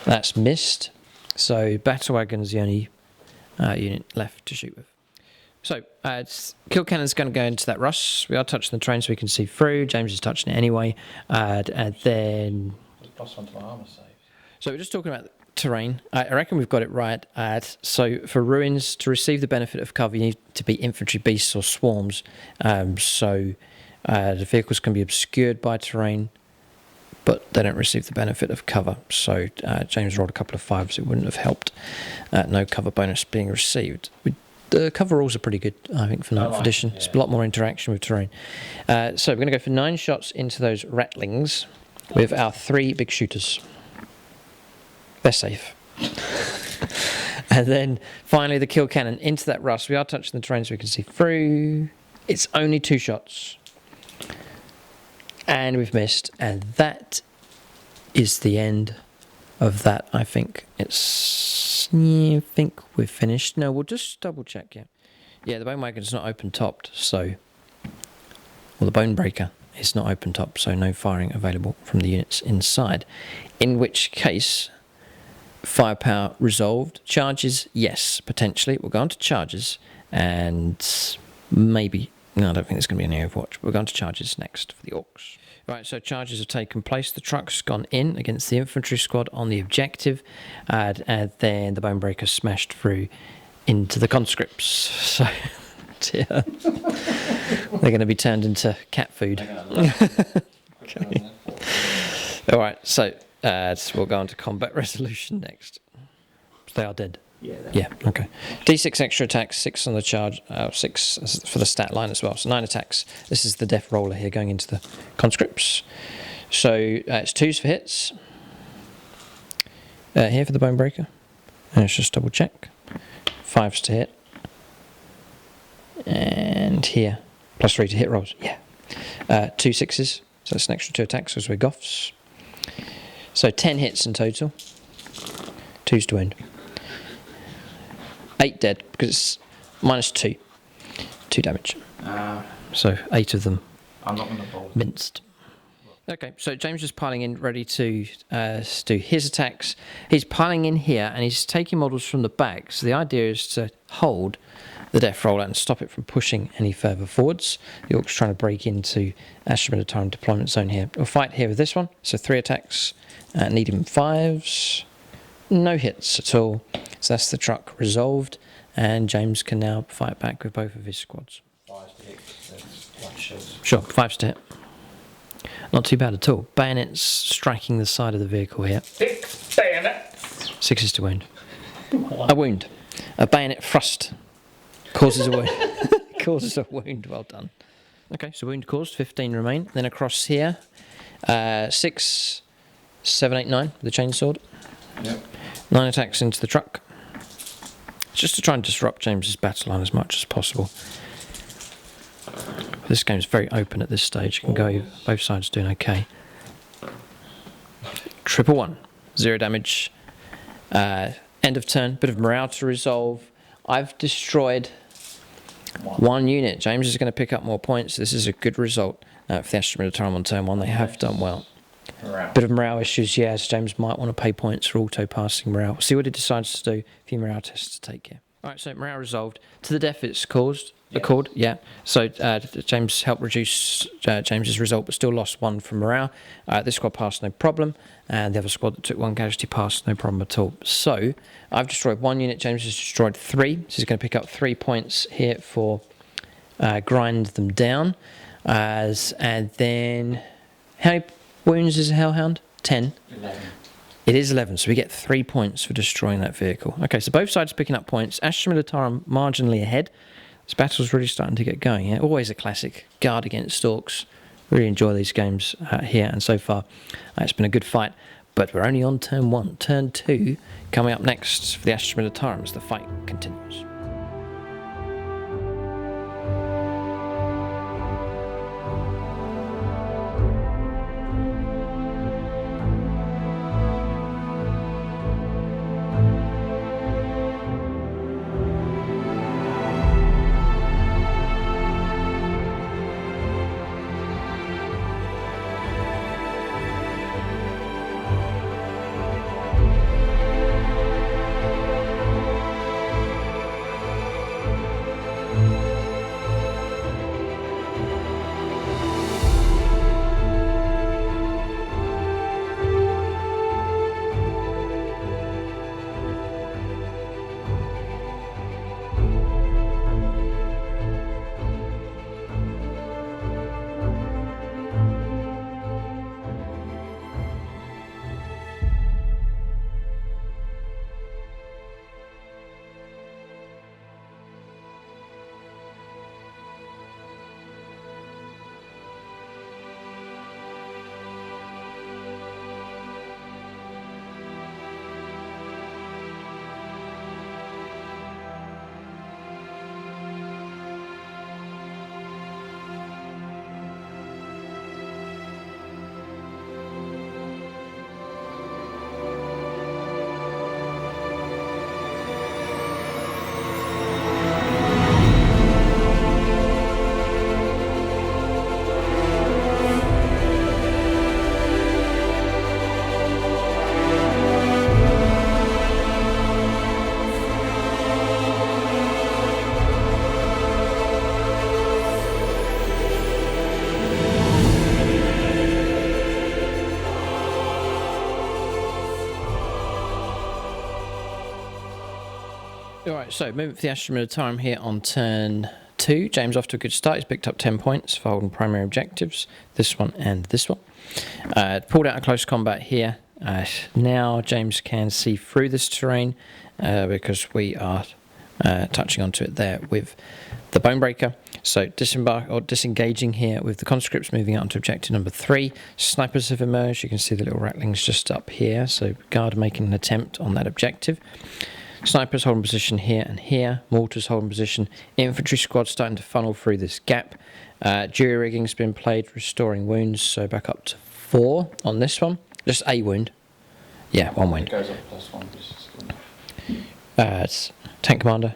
That's missed. So Battle Wagon's the only unit left to shoot with. So Kill Cannon's going to go into that rust. We are touching the train so we can see through. James is touching it anyway. And then... +1 to my armor save. So we're just talking about terrain. I reckon we've got it right. So for ruins, to receive the benefit of cover, you need to be infantry beasts or swarms. The vehicles can be obscured by terrain, but they don't receive the benefit of cover. So James rolled a couple of 5s. It wouldn't have helped. No cover bonus being received. The cover rules are pretty good, I think, for 9th edition. Yeah. It's a lot more interaction with terrain. So we're going to go for 9 shots into those Ratlings with our 3 big shooters. They're safe. And then finally the Kill Cannon into that rust. We are touching the terrain so we can see through. It's only 2 shots. And we've missed. And that is the end of that, I think. I think we've finished. No, we'll just double check, yeah. Yeah, the Bone Wagon's not open topped, so... Well, the Bone Breaker is not open top, so no firing available from the units inside. In which case, firepower resolved. Charges, yes, potentially. We'll go on to charges, and maybe... No, I don't think there's going to be any Overwatch. We're going to charges next for the Orcs. Right, so charges have taken place. The truck's gone in against the infantry squad on the objective, and then the Bone Breaker smashed through into the conscripts. So, they're going to be turned into cat food. Okay. All right, so So we'll go on to combat resolution next. They are dead. Yeah. Yeah, okay. D6 extra attacks, 6 on the charge, 6 for the stat line as well. So 9 attacks. This is the death roller here going into the conscripts. So it's 2s for hits. Here for the bone breaker. And let's just double check. 5s to hit. And here, +3 to hit rolls. Yeah. 2 6s. So that's an extra 2 attacks because we're Goths. So 10 hits in total. 2s to wound. 8 dead because it's -2. 2 damage. So 8 of them I'm not going to bowl. minced. Okay, so James is piling in, ready to do his attacks. He's piling in here and he's taking models from the back. So the idea is to hold the death roller and stop it from pushing any further forwards. The Orcs trying to break into Astra Militarum deployment zone here. We'll fight here with this one. So 3 attacks, need him 5s. No hits at all. So that's the truck resolved. And James can now fight back with both of his squads. 5 to hit, that's 1 shots. Sure, 5s to hit. Not too bad at all. Bayonets striking the side of the vehicle here. Big bayonet! 6s to wound. A wound. A bayonet thrust causes a wound. Causes a wound. Well done. Okay, so wound caused. 15 remain. Then across here, 6, 7, 8, 9 with the chainsword. Yep. 9 attacks into the truck. Just to try and disrupt James's battle line as much as possible. This game's very open at this stage. You can go both sides doing okay. 111. 0 damage. End of turn. Bit of morale to resolve. I've destroyed 1 unit. James is going to pick up more points. This is a good result for the Astra Militarum on turn 1. They have done well. Morale. Bit of morale issues, yes. James might want to pay points for auto-passing morale. See what he decides to do. A few morale tests to take care. Alright, so morale resolved. To the death it's caused. Yes. Accord, yeah. So James helped reduce James's result, but still lost 1 from morale. This squad passed no problem, and the other squad that took 1 casualty passed no problem at all. So I've destroyed 1 unit. James has destroyed 3. So he's going to pick up 3 points here for grind them down. And then how many wounds is a Hellhound? 10. 11. It is 11, so we get 3 points for destroying that vehicle. Okay, so both sides picking up points. Astra Militarum marginally ahead. This battle's really starting to get going. Yeah? Always a classic. Guard against Orcs. Really enjoy these games here, and so far it's been a good fight. But we're only on turn 1. Turn 2 coming up next for the Astra Militarum as the fight continues. Alright, so moving for the Astra Militarum here on turn 2. James off to a good start. He's picked up 10 points for holding primary objectives. This one and this one. Pulled out a close combat here. Now James can see through this terrain because we are touching onto it there with the Bonebreaker. So disengaging here with the conscripts, moving out onto objective number 3. Snipers have emerged. You can see the little rattlings just up here. So guard making an attempt on that objective. Snipers holding position here and here. Mortars holding position. Infantry squad starting to funnel through this gap. Jury rigging's been played, restoring wounds. So back up to 4 on this one. Just a wound. Yeah, 1 wound. It goes up +1. It's tank commander.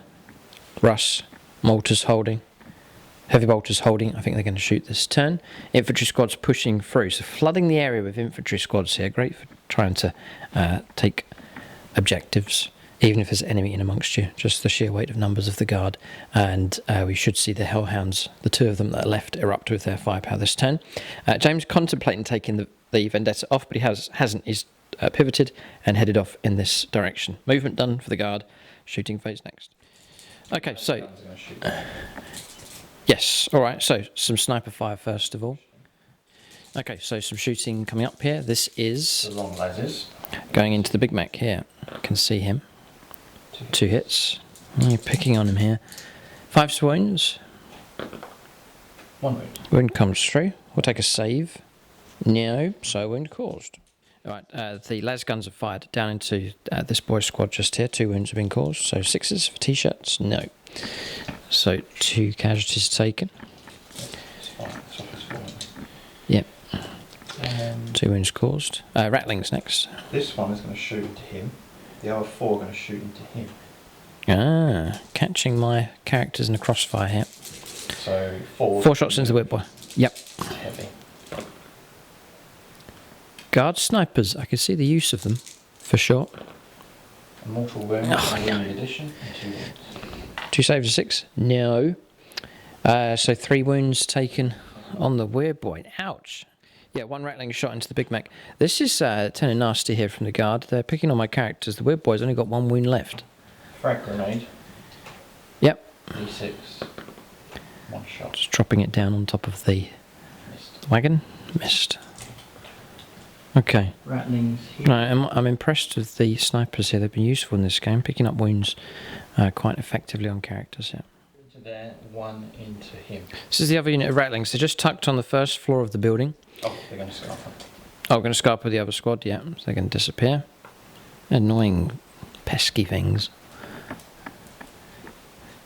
Russ. Mortars holding. Heavy bolters holding. I think they're going to shoot this turn. Infantry squads pushing through. So flooding the area with infantry squads here. Great for trying to take objectives, even if there's enemy in amongst you. Just the sheer weight of numbers of the guard. And we should see the Hellhounds, the 2 of them that are left, erupt with their firepower this turn. James contemplating taking the Vendetta off, but he hasn't. He's pivoted and headed off in this direction. Movement done for the guard. Shooting phase next. Okay, so... Yes, alright, so some sniper fire first of all. Okay, so some shooting coming up here. This is... The long lasers. Going into the Big Mac here. You can see him. 2 hits. You're picking on him here. 5 wounds. 1 wound. Wound comes through. We'll take a save. No, so wound caused. Alright, the las guns are fired down into this boy's squad just here. 2 wounds have been caused. So 6s for t-shirts? No. So 2 casualties taken. It's fine. It's fine. Yep. 2 wounds caused. Rattlings next. This one is going to shoot into him. The other 4 are going to shoot into him. Ah, catching my characters in a crossfire here. So 4. 4 shots into the whip boy. Yep. Heavy. Guard snipers. I can see the use of them for sure. A mortal wound. Oh, no. Addition. 2 wounds. 2 saves of 6? No. So 3 wounds taken on the weird boy. Ouch. Yeah, 1 rattling shot into the Big Mac. This is turning nasty here from the guard. They're picking on my characters. The weird boy's only got 1 wound left. Frag grenade. Yep. D6. 1 shot. Just dropping it down on top of the Missed. wagon. Missed. Okay. Rattlings here. No, I'm impressed with the snipers here. They've been useful in this game, picking up wounds quite effectively on characters here. Into there, 1 into him. This is the other unit of rattlings. They're just tucked on the first floor of the building. Oh, they're going to scarf him. Oh, we're going to scarp with the other squad, yeah. So they're going to disappear. Annoying, pesky things.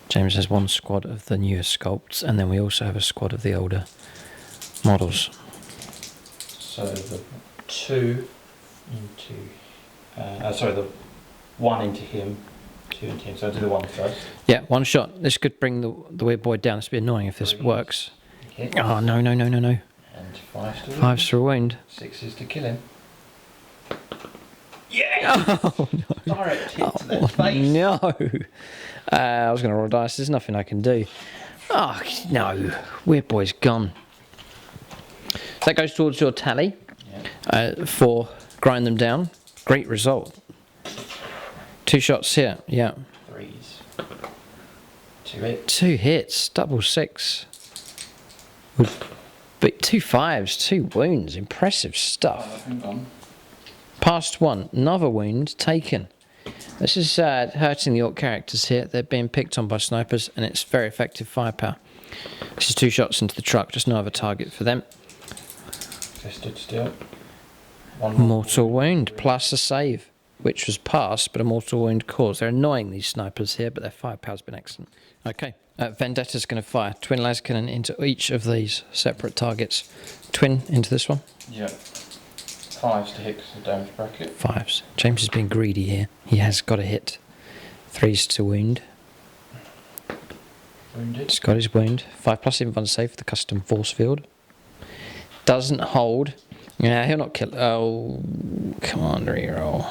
James has 1 squad of the newer sculpts, and then we also have a squad of the older models. So the 2 into... the 1 into him, 2 into him. So I'll do the 1 first. Yeah, 1 shot. This could bring the weird boy down. This would be annoying if this 3 works. hit. Oh, no. And 5 to 5's for a wound. 6 is to kill him. Yeah! Oh, no. Direct hit to their face. No. I was going to roll dice. There's nothing I can do. Oh, no. Weird boy's gone. So that goes towards your tally for grind them down. Great result. 2 shots here. Yeah. 3s. 2 hits. 2 hits. Double 6. But 2 5s. 2 wounds. Impressive stuff. Hang on. Past 1. Another wound taken. This is hurting the orc characters here. They're being picked on by snipers, and it's very effective firepower. This is 2 shots into the truck. Just no other target for them. They stood still. 1 Mortal wound plus a save, which was passed, but a mortal wound caused. They're annoying, these snipers here, but their firepower's been excellent. Okay, Vendetta's going to fire twin las cannon into each of these separate targets. Twin into this one. Yeah. 5s to hit because of the damage bracket. 5s. James is being greedy here. He has got a hit. 3s to wound. Wounded. He's got his wound. 5 plus invuln save for the custom force field. Doesn't hold. Yeah, he'll not kill. Oh, command reroll.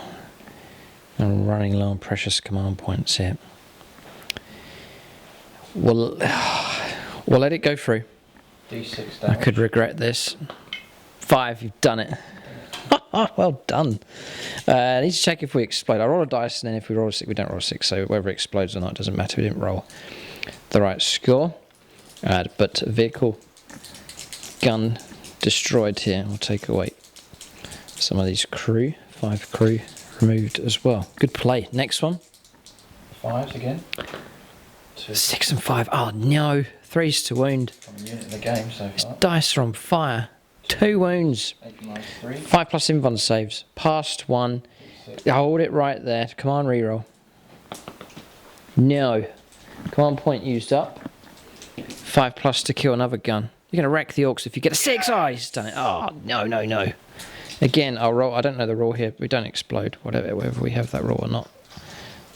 I'm running low on precious command points here. We'll let it go through. D6 damage. I could regret this. 5, you've done it. Well done. I need to check if we explode. I roll a dice, and then if we roll a 6, we don't roll a 6. So whether it explodes or not, it doesn't matter. We didn't roll the right score. But vehicle, gun destroyed here. We'll take away some of these crew 5 crew removed as well. Good play. Next one. 5s again. 2. 6 and 5. Oh no. 3's to wound. Common unit in the game so far. Dice are on fire. 2 wounds. 8-3. 5 plus invuln saves. Passed 1. Hold it right there. Command reroll. No. Command point used up. 5 plus to kill another gun. You're going to wreck the Orcs if you get a 6. Oh, he's done it. Oh, no, no, no. Again, I'll roll. I don't know the rule here. We don't explode, whatever, whether we have that rule or not.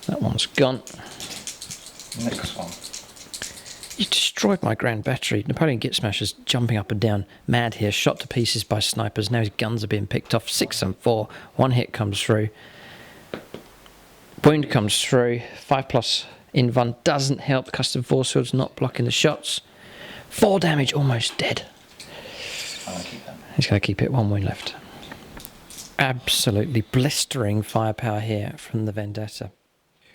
That one's gone. Next one. You destroyed my grand battery. Napoleon Git Smasher's jumping up and down. Mad here. Shot to pieces by snipers. Now his guns are being picked off. 6 and 4. 1 hit comes through. Wound comes through. 5 plus invuln doesn't help. The custom force field's not blocking the shots. 4 damage, almost dead. I'm going to keep that. He's going to keep it. 1 wound left. Absolutely blistering firepower here from the Vendetta.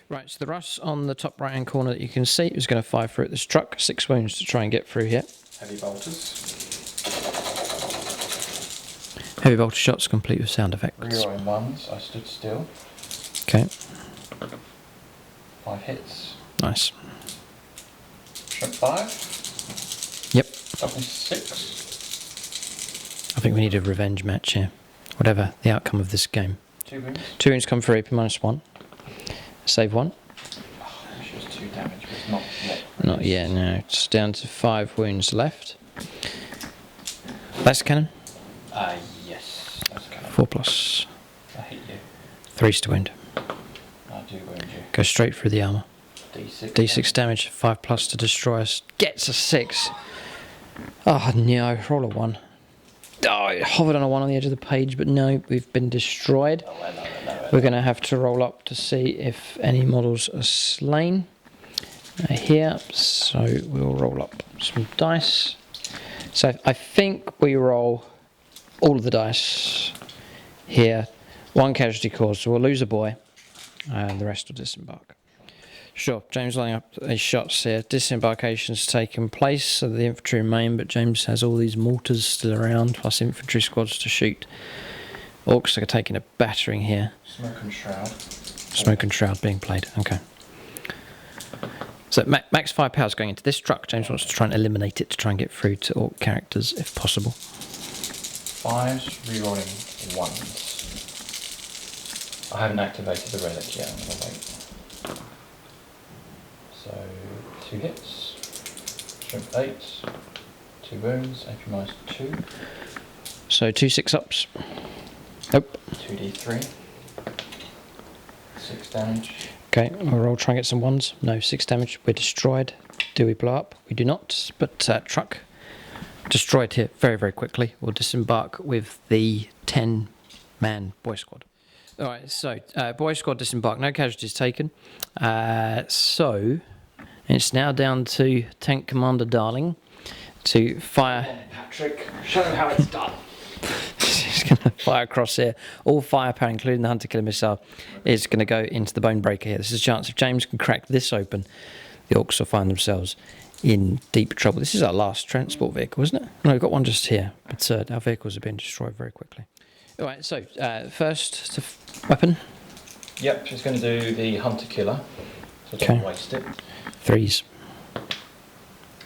Right, so the Russ on the top right hand corner that you can see is going to fire through at this truck. 6 wounds to try and get through here. Heavy bolters. Heavy bolter shots complete with sound effects. Rerolling 1s. I stood still. Okay, 5 hits. nice. Shrimp 5. Yep, Double 6. I think we need a revenge match here. Whatever the outcome of this game. 2 wounds. 2 wounds come for AP -1. Save 1. Oh, which was 2 damage, but it's not yet. Not yet, no. It's down to 5 wounds left. That's cannon. Yes. That's kind of. 4 plus. I hit you. 3's to wound. I do wound you. Go straight through the armour. D6. D6 damage, 5 plus to destroy us. Gets a 6. Oh no, roll a 1. Oh, it hovered on a 1 on the edge of the page, but no, we've been destroyed. Oh, hello. We're going to have to roll up to see if any models are slain here. So we'll roll up some dice. So I think we roll all of the dice here. 1 casualty caused, so we'll lose a boy, and the rest will disembark. Sure, James lining up his shots here. Disembarkation's taken place, so the infantry remain, but James has all these mortars still around, plus infantry squads to shoot. Orcs are taking a battering here. Smoke and Shroud. Smoke and Shroud being played, okay. So max firepower is going into this truck. James wants to try and eliminate it to try and get through to Orc characters if possible. 5s, rerolling 1s. I haven't activated the relic yet, I'm going to wait. So 2 hits, shrimp 8, 2 wounds, AP -2. So 2 6-ups. Nope. 2d3, 6 damage. Okay, we'll roll, try and get some 1s. No, 6 damage. We're destroyed. Do we blow up? We do not. But truck destroyed here very, very quickly. We'll disembark with the 10-man boy squad. All right, so boy squad disembark. No casualties taken. So it's now down to Tank Commander Darling to fire. Patrick, show them how it's done. He's going to fire across here. All firepower, including the Hunter Killer Missile, is going to go into the Bone Breaker here. This is a chance if James can crack this open, the Orcs will find themselves in deep trouble. This is our last transport vehicle, isn't it? No, we've got one just here, but our vehicles have been destroyed very quickly. All right, so first weapon. Yep, she's going to do the Hunter Killer, so Okay. don't waste it. 3s.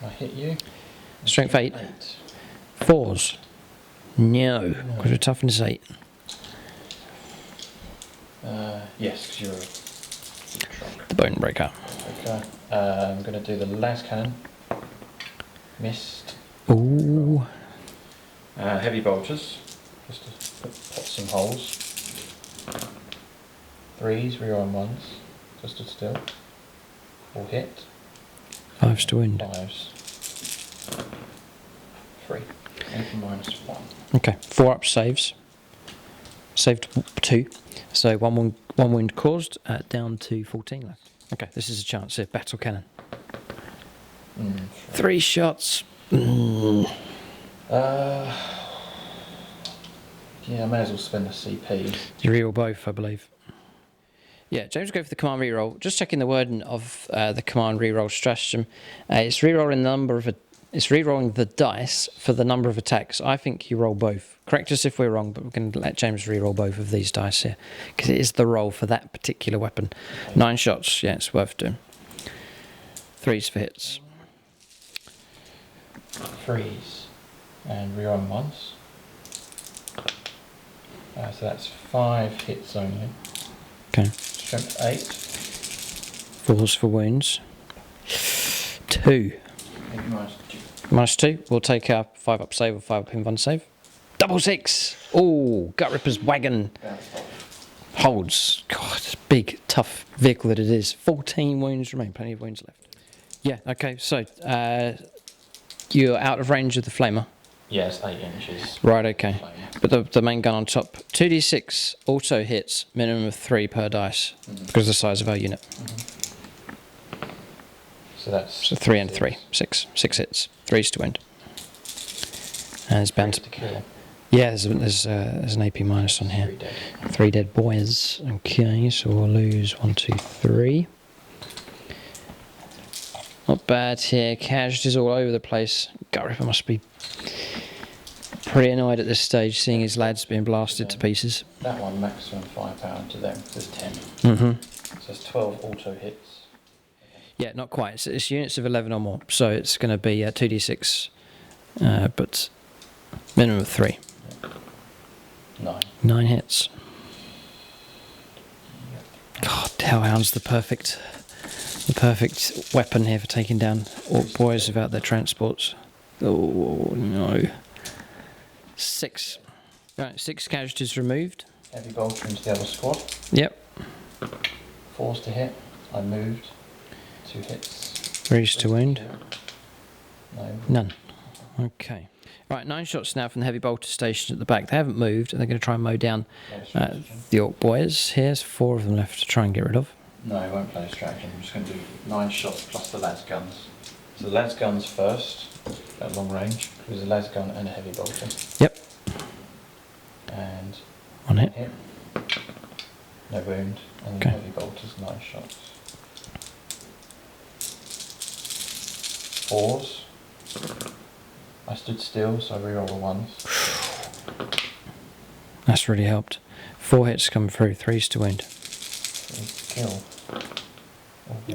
I hit you. Strength 8. 4s. No, because we're toughness 8. Yes, because you're a truck. The Bone Breaker. Okay. I'm going to do the last cannon. Missed. Ooh. Heavy bolters, just to pop some holes. 3s, reroll 1s, just stood still. 4 hit. 5s to wound. 5s. 3. AP -1. Okay, 4 up saves. Saved 2. So one wound caused, down to 14 left. Okay, this is a chance here. Battle cannon. 3 shots. Yeah, I may as well spend the CP. You reroll both, I believe. Yeah, James will go for the command reroll. Just checking the wording of the command reroll stratagem. It's rerolling the number of It's re-rolling the dice for the number of attacks. I think you roll both. Correct us if we're wrong, but we're going to let James re-roll both of these dice here because it is the roll for that particular weapon. Okay. 9 shots. Yeah, it's worth doing. 3s for hits. 3s and reroll once. So that's 5 hits only. Okay. Strength 8. 4s for wounds. 2. -2. We'll take our 5 up save or 5 up invuln save. Double 6. Oh, Gut Ripper's wagon holds. God, it's a big, tough vehicle that it is. 14 wounds remain. Plenty of wounds left. Yeah. Okay. So you're out of range of the flamer. Yes, 8 inches. Right. Okay. But the main gun on top. 2d6 auto hits. Minimum of 3 per dice because of the size of our unit. So that's So 3 and 3. 6 hits. 3s to wound. And it's bound to kill. Yeah, there's an AP minus on here. 3 dead. 3 dead boys. Okay, so we'll lose 1, 2, 3. Not bad here. Casualties all over the place. Gut Ripper must be pretty annoyed at this stage, seeing his lads being blasted to pieces. That one maximum firepower to them. There's 10. Mm-hmm. So there's 12 auto hits. Yeah, not quite. It's units of 11 or more, so it's going to be 2d6, but minimum of 3. 9. 9 hits. God, Hellhound's the perfect weapon here for taking down Orc boys without their transports. Oh no. 6. Right, 6 casualties removed. Heavy bolter into the other squad. Yep. 4s to hit. I moved. 2 hits. 3s to wound. No. None. Okay. Right, 9 shots now from the heavy bolter station at the back. They haven't moved, and they're going to try and mow down the Orc boys. Here's 4 of them left to try and get rid of. No, I won't play distraction. I'm just going to do 9 shots plus the las guns. So the las guns first, at long range. There's a las gun and a heavy bolter. Yep. And 1 hit. hit. No wound. And Okay. heavy bolters, 9 shots. 4s. I stood still, so I reroll the 1s. That's really helped. 4 hits come through, 3s to wound. 3 kill.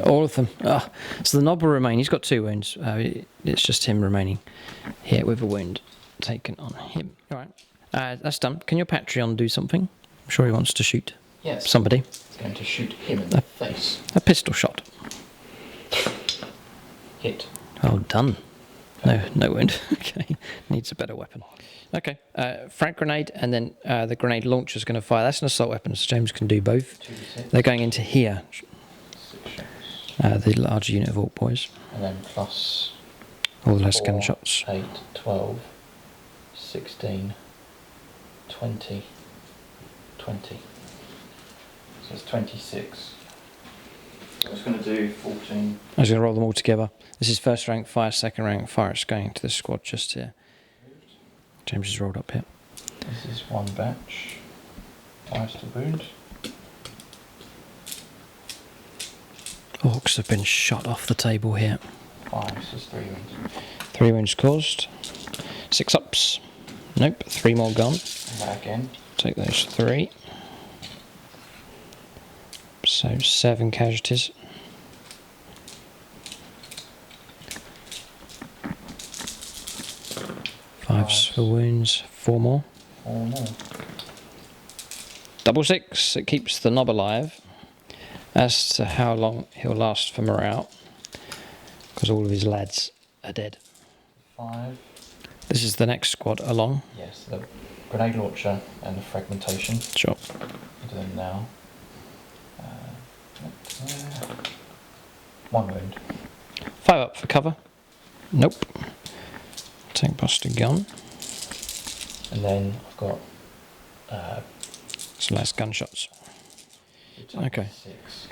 All of them. Ah, so the knob will remain. He's got 2 wounds. It's just him remaining here with a wound taken on him. All right. That's done. Can your Patreon do something? I'm sure he wants to shoot Yes. somebody. It's going to shoot him in the face. A pistol shot. Hit. Well done. No wound. Okay. Needs a better weapon. Okay. Frag grenade and then the grenade launcher is going to fire. That's an assault weapon, so James can do both. 2d6. They're going into here. 6 shots. The larger unit of Orc boys. And then plus All the less 4, gunshots. 8, 12, 16, 20, 20. So it's 26. So I was going to do 14. I was going to roll them all together. This is first rank fire, second rank fire. It's going to the squad just here. James has rolled up here. This is 1 batch. 5 to wound. Orcs have been shot off the table here. 5, so it's 3 wounds. 3 wounds caused. 6 ups. Nope. 3 more gone. And that again. Take those 3. So 7 casualties. 5s for wounds. 4 more. 4 more. Double 6. It keeps the knob alive. As to how long he'll last for morale, because all of his lads are dead. 5. This is the next squad along. Yes, the grenade launcher and the fragmentation. Sure. Do them now. 1 wound. 5 up for cover. Nope. Tank buster gun. And then I've got Some less gunshots. Okay. 6.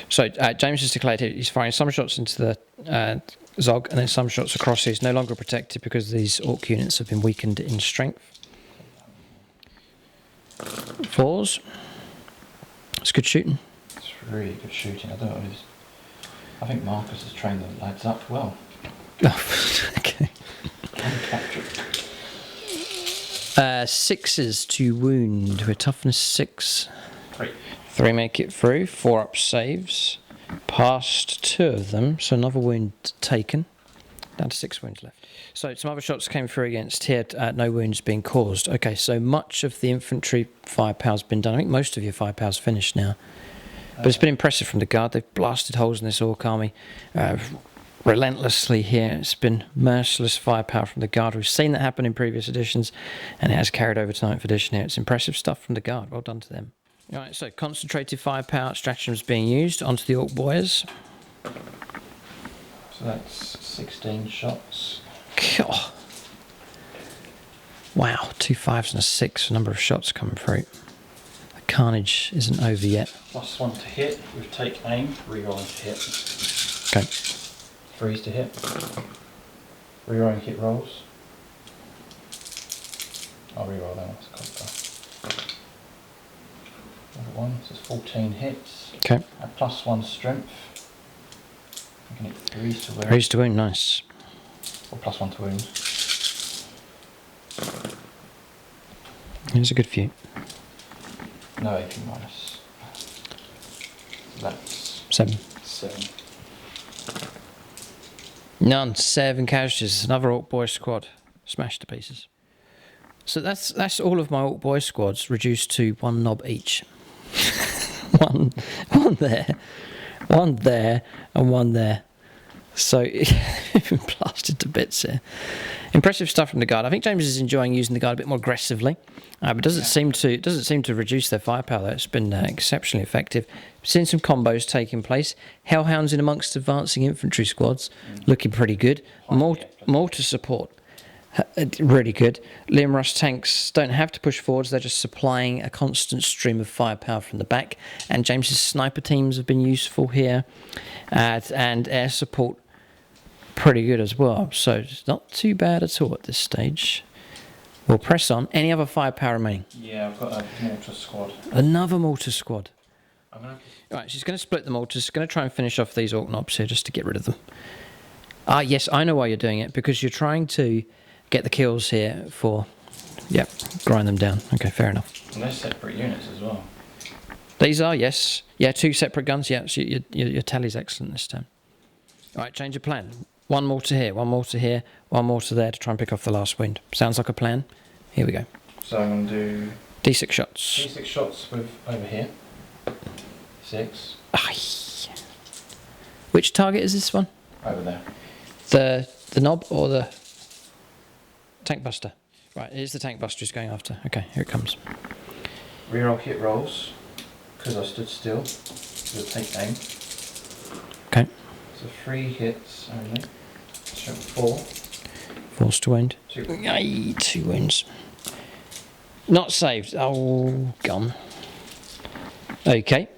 So James has declared he's firing some shots into the Zog and then some shots across. He's no longer protected because these Orc units have been weakened in strength. 4s. It's good shooting. It's really good shooting. I don't know. I think Marcus has trained the lads up well. Oh, okay. Patrick. 6s to wound. We're toughness 6. 3 make it through. 4 up saves. Passed 2 of them, so another wound taken. Down to 6 wounds left. So some other shots came through against here, no wounds being caused. Okay, so much of the infantry firepower's been done. I think most of your firepower's finished now. But it's been impressive from the Guard. They've blasted holes in this Orc army relentlessly here. It's been merciless firepower from the Guard. We've seen that happen in previous editions, and it has carried over to 9th edition here. It's impressive stuff from the Guard. Well done to them. Alright, so concentrated firepower stratagems being used onto the Orc boys. So that's 16 shots. God. Wow, 2 5s and a 6. A number of shots coming through. The carnage isn't over yet. +1 to hit with take aim, rerolling to hit. Okay. 3s to hit. Rerolling hit rolls. I'll reroll that one. Another one, so it's 14 hits. Okay. At +1 strength. I can hit 3s to wound. 3s to wound, nice. Or +1 to wound. Here's a good few. No AP minus. That's 7. 7. None. 7 casualties. Another Orc boy squad. Smashed to pieces. So that's all of my Orc boy squads reduced to 1 knob each. one there, 1 there, and 1 there. So it's been blasted to bits here. Impressive stuff from the Guard. I think James is enjoying using the Guard a bit more aggressively, but doesn't seem to reduce their firepower. It's been exceptionally effective. Seen some combos taking place. Hellhounds in amongst advancing infantry squads, looking pretty good. Mortar support, really good. Liam Rush tanks don't have to push forwards; they're just supplying a constant stream of firepower from the back. And James's sniper teams have been useful here, and air support. Pretty good as well, so it's not too bad at all at this stage. We'll press on. Any other firepower remaining? Yeah, I've got a mortar squad. Another mortar squad. I'm gonna... Right, she's going to split the mortars. She's going to try and finish off these Orc knobs here just to get rid of them. Ah, yes, I know why you're doing it, because you're trying to get the kills here for... Yep, grind them down. Okay, fair enough. And they're separate units as well. These are, yes. Yeah, 2 separate guns. Yeah, so your tally's excellent this time. All right, change of plan. 1 mortar here, 1 mortar here, 1 mortar there to try and pick off the last wind. Sounds like a plan. Here we go. So I'm going to do... D6 shots. D6 shots with over here. 6. Aye. Which target is this one? Over there. The knob or the tank buster? Right, it is the tank buster he's going after. Okay, here it comes. Reroll hit rolls, because I stood still. We'll take aim. Okay. So 3 hits only. Strength 4. Forced to wound. 2. Aye, 2 wounds. Not saved. Oh, gone. Okay.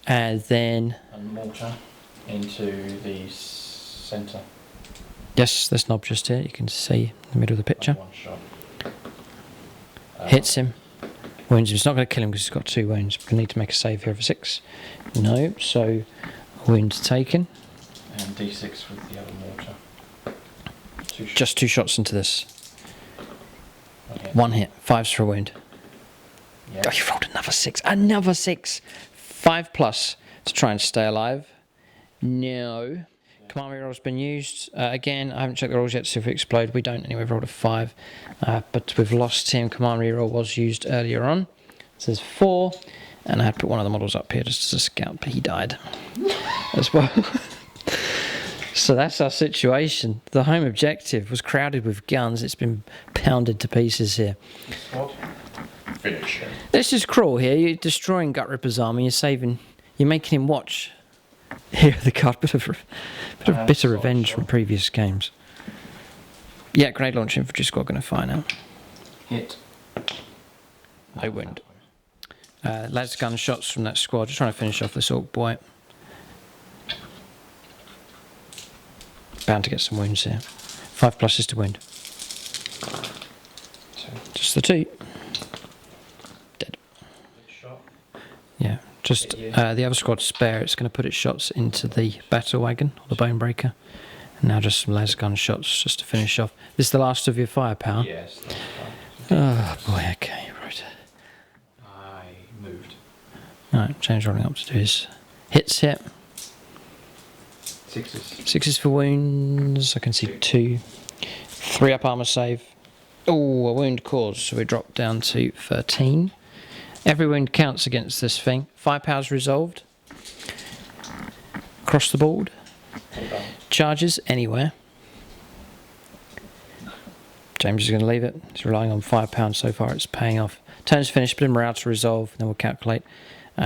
And then... And mortar into the centre. Yes, this knob just here. You can see in the middle of the picture. 1 shot. Hits him. Wounds him. It's not going to kill him because he's got 2 wounds. We need to make a save here of a 6. No, so wound taken. And D6 with the other mortar. 2 shots. Just 2 shots into this. Okay. 1 hit. 5's for a wound. Yeah. Oh, you rolled another 6. Another 6. 5+ to try and stay alive. No. Command reroll's been used. Again, I haven't checked the rolls yet to see if it explode. We don't anyway. We've rolled a 5. But we've lost him. Command reroll was used earlier on. It says 4. And I had to put one of the models up here just as a scout, but he died as well. So that's our situation. The home objective was crowded with guns. It's been pounded to pieces here. Squad. Finish him. This is cruel here. You're destroying Gut Ripper's army. You're making him watch. Here, the card. Bit of bitter revenge from previous games. Yeah, grenade launch infantry squad going to fire now. Hit. No wound. Lads gun shots from that squad. Just trying to finish off this Orc boy. Bound to get some wounds here. 5+ is to wound. 2. Just the 2. Dead. Big shot. Yeah. Just the other squad spare. It's going to put its shots into the battle wagon or the bone breaker, And now just some lasgun shots just to finish off. This is the last of your firepower? Yes. That's Oh boy, okay, right. I moved. Alright, James rolling up to do his hits here. 6s. 6s for wounds, I can see 2. 3 up armour save. Oh, a wound caused, so we drop down to 13. Every wound counts against this thing. Firepower's resolved. Across the board. Charges anywhere. James is going to leave it. He's relying on £5 so far. It's paying off. Turn's finished, but morale to resolve. Then we'll calculate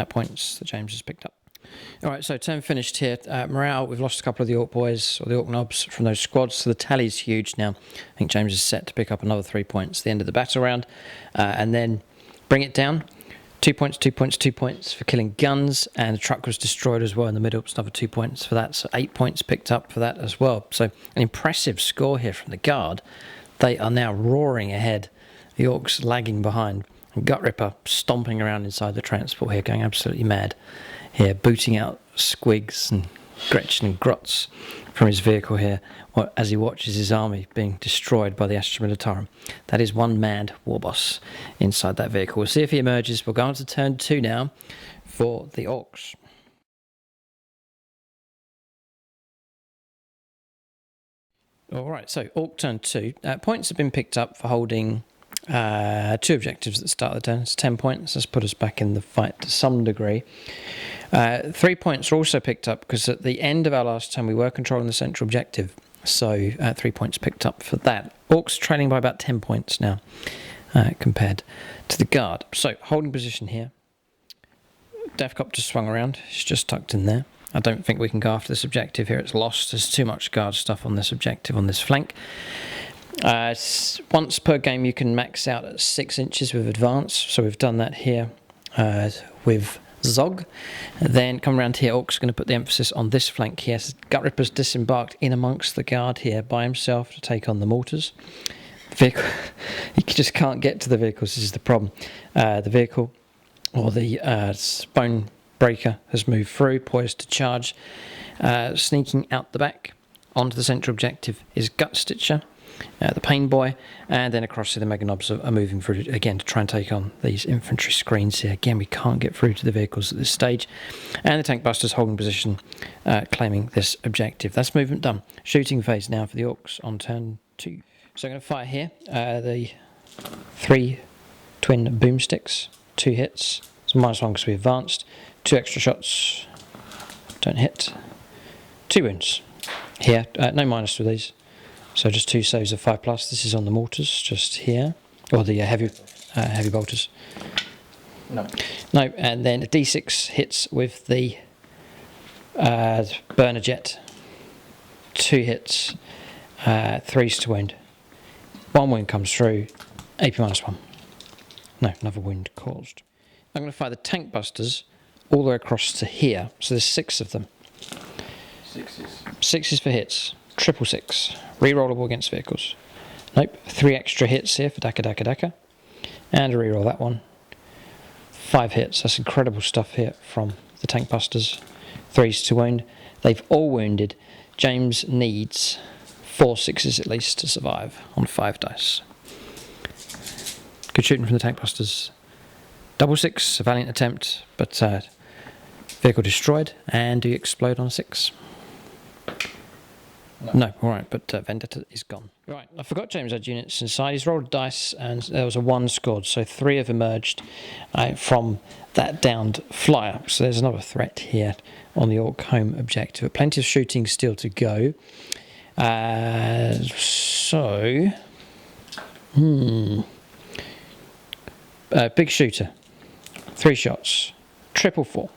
points that James has picked up. Alright, so turn finished here. Morale, we've lost a couple of the Orc boys, or the Orc knobs from those squads, so the tally's huge now. I think James is set to pick up another 3 points at the end of the battle round. And then bring it down. 2 points, 2 points, 2 points for killing guns, and the truck was destroyed as well in the middle. It's another 2 points for that, so 8 points picked up for that as well. So an impressive score here from the Guard. They are now roaring ahead. The Orcs lagging behind. And Gut Ripper stomping around inside the transport here, going absolutely mad. Here, booting out Squigs and Gretchen and Grotz from his vehicle here, as he watches his army being destroyed by the Astra Militarum. That is one mad war boss inside that vehicle. We'll see if he emerges. We'll go on to turn 2 now for the Orcs. Alright, so Orc turn 2. Points have been picked up for holding 2 objectives at the start of the turn. It's 10 points. That's put us back in the fight to some degree. 3 points are also picked up because at the end of our last turn we were controlling the central objective. So 3 points picked up for that. Orcs trailing by about 10 points now compared to the Guard. So holding position here. Deathcopter swung around. It's just tucked in there. I don't think we can go after this objective here. It's lost. There's too much Guard stuff on this objective, on this flank. Once per game you can max out at 6 inches with advance. So we've done that here with Zog. Then come around here. Orcs are going to put the emphasis on this flank here. So Gut Ripper's disembarked in amongst the Guard here by himself to take on the mortars. The vehicle, he just can't get to the vehicles. This is the problem. The vehicle, or the bone breaker, has moved through, poised to charge. Sneaking out the back onto the central objective is Gut Stitcher, the Pain Boy, and then across to the Mega Knobs are moving through again to try and take on these infantry screens here. Again, we can't get through to the vehicles at this stage. And the Tank Busters holding position, claiming this objective. That's movement done. Shooting phase now for the Orcs on turn 2. So I'm going to fire here. The 3 twin boomsticks, 2 hits. So -1 because we advanced. 2 extra shots, don't hit. 2 wounds. Here, no minus with these. So just 2 saves of 5+. This is on the mortars, just here. Or the heavy bolters. No. No, and then a D6 hits with the burner jet. 2 hits, 3s to wound. 1 wound comes through, AP -1. No, another wound caused. I'm going to fire the Tank Busters all the way across to here. So there's 6 of them. 6s. 6s for hits. 666. Rerollable against vehicles. Nope. 3 extra hits here for Daka. And a reroll that one. 5 hits. That's incredible stuff here from the Tank Busters. 3s to wound. They've all wounded. James needs 4 6s at least to survive on 5 dice. Good shooting from the Tank Busters. 6, a valiant attempt, but vehicle destroyed. And do you explode on a 6? No, alright, but Vendetta is gone. Right, I forgot James had units inside. He's rolled dice and there was a 1 scored, so 3 have emerged from that downed flyer. So there's another threat here on the Orc home objective. Plenty of shooting still to go. Big shooter. 3 shots. 4.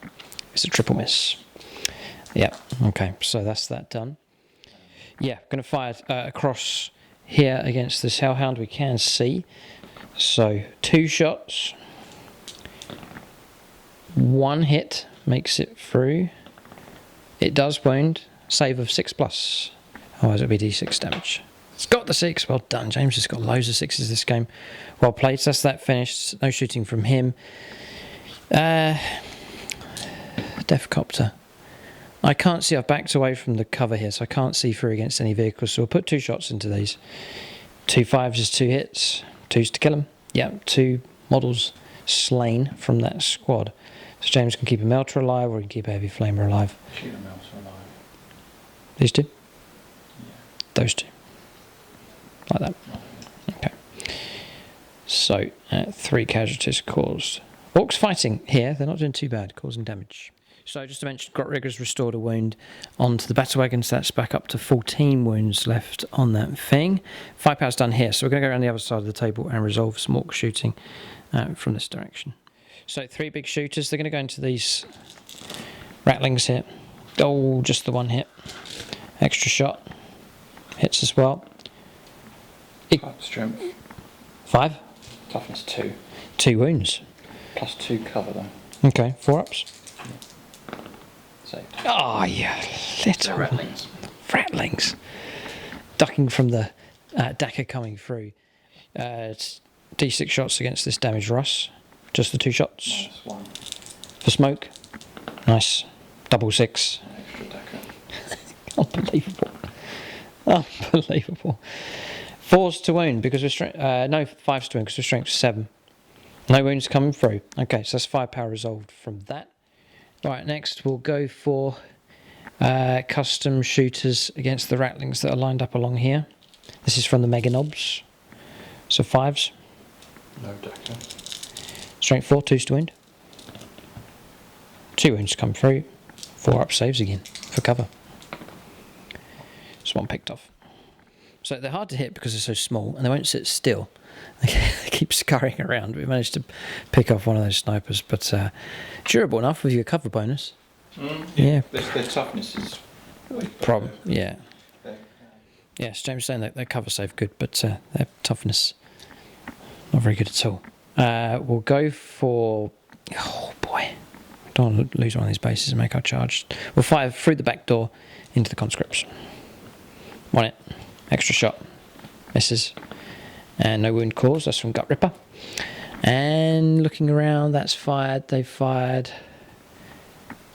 It's a triple miss. Yeah, okay, so that's that done. Yeah, going to fire across here against this Hellhound, we can see. So 2 shots. 1 hit makes it through. It does wound. Save of 6+. Otherwise it'll be D6 damage. It's got the 6. Well done. James has got loads of 6s this game. Well played. So that's that finished. No shooting from him. Deathcopter I can't see. I've backed away from the cover here, so I can't see through against any vehicles. So we'll put 2 shots into these. 2 5s is 2 hits. 2s to kill them. Yeah, 2 models slain from that squad. So James can keep a melter alive, or he can keep a heavy flamer alive. Keep a melter alive. These 2? Yeah. Those 2. Like that. Okay. So, 3 casualties caused. Orcs fighting here, they're not doing too bad, causing damage. So just to mention, Grottrigger's restored a wound onto the battle wagon, so that's back up to 14 wounds left on that thing. Firepower's done here, so we're going to go around the other side of the table and resolve some orc shooting from this direction. So 3 big shooters, they're going to go into these rattlings here. Oh, just the 1 hit. Extra shot. Hits as well. Strength. 5. Toughness 2. 2 wounds. Plus 2 cover though. Okay, 4 ups. Saved. Oh, yeah, little rattlings. Rattlings. Ducking from the Dakka coming through. It's D6 shots against this damaged Russ. Just the 2 shots. -1. For smoke. Nice. Double 6. Extra Dakka. Unbelievable. Unbelievable. 4s to wound because we're no 5s to wound because we're strength 7. No wounds coming through. Okay, so that's firepower resolved from that. Right, next we'll go for custom shooters against the rattlings that are lined up along here. This is from the Mega Knobs. So 5s. No Dakka. Strength 4, 2s to wound. 2 wounds come through. 4 up saves again for cover. Just 1 picked off. So they're hard to hit because they're so small and they won't sit still. They keep scurrying around. We managed to pick off one of those snipers, but durable enough with your cover bonus. Yeah. Their toughness is Problem. Yeah. Yes, James is saying that their cover save good, but their toughness not very good at all. We'll go for... Oh boy. Don't want to lose one of these bases and make our charge. We'll fire through the back door into the conscripts. 1 hit. Extra shot. Misses. And no wound caused. That's from Gut Ripper. And looking around, that's fired. They've fired.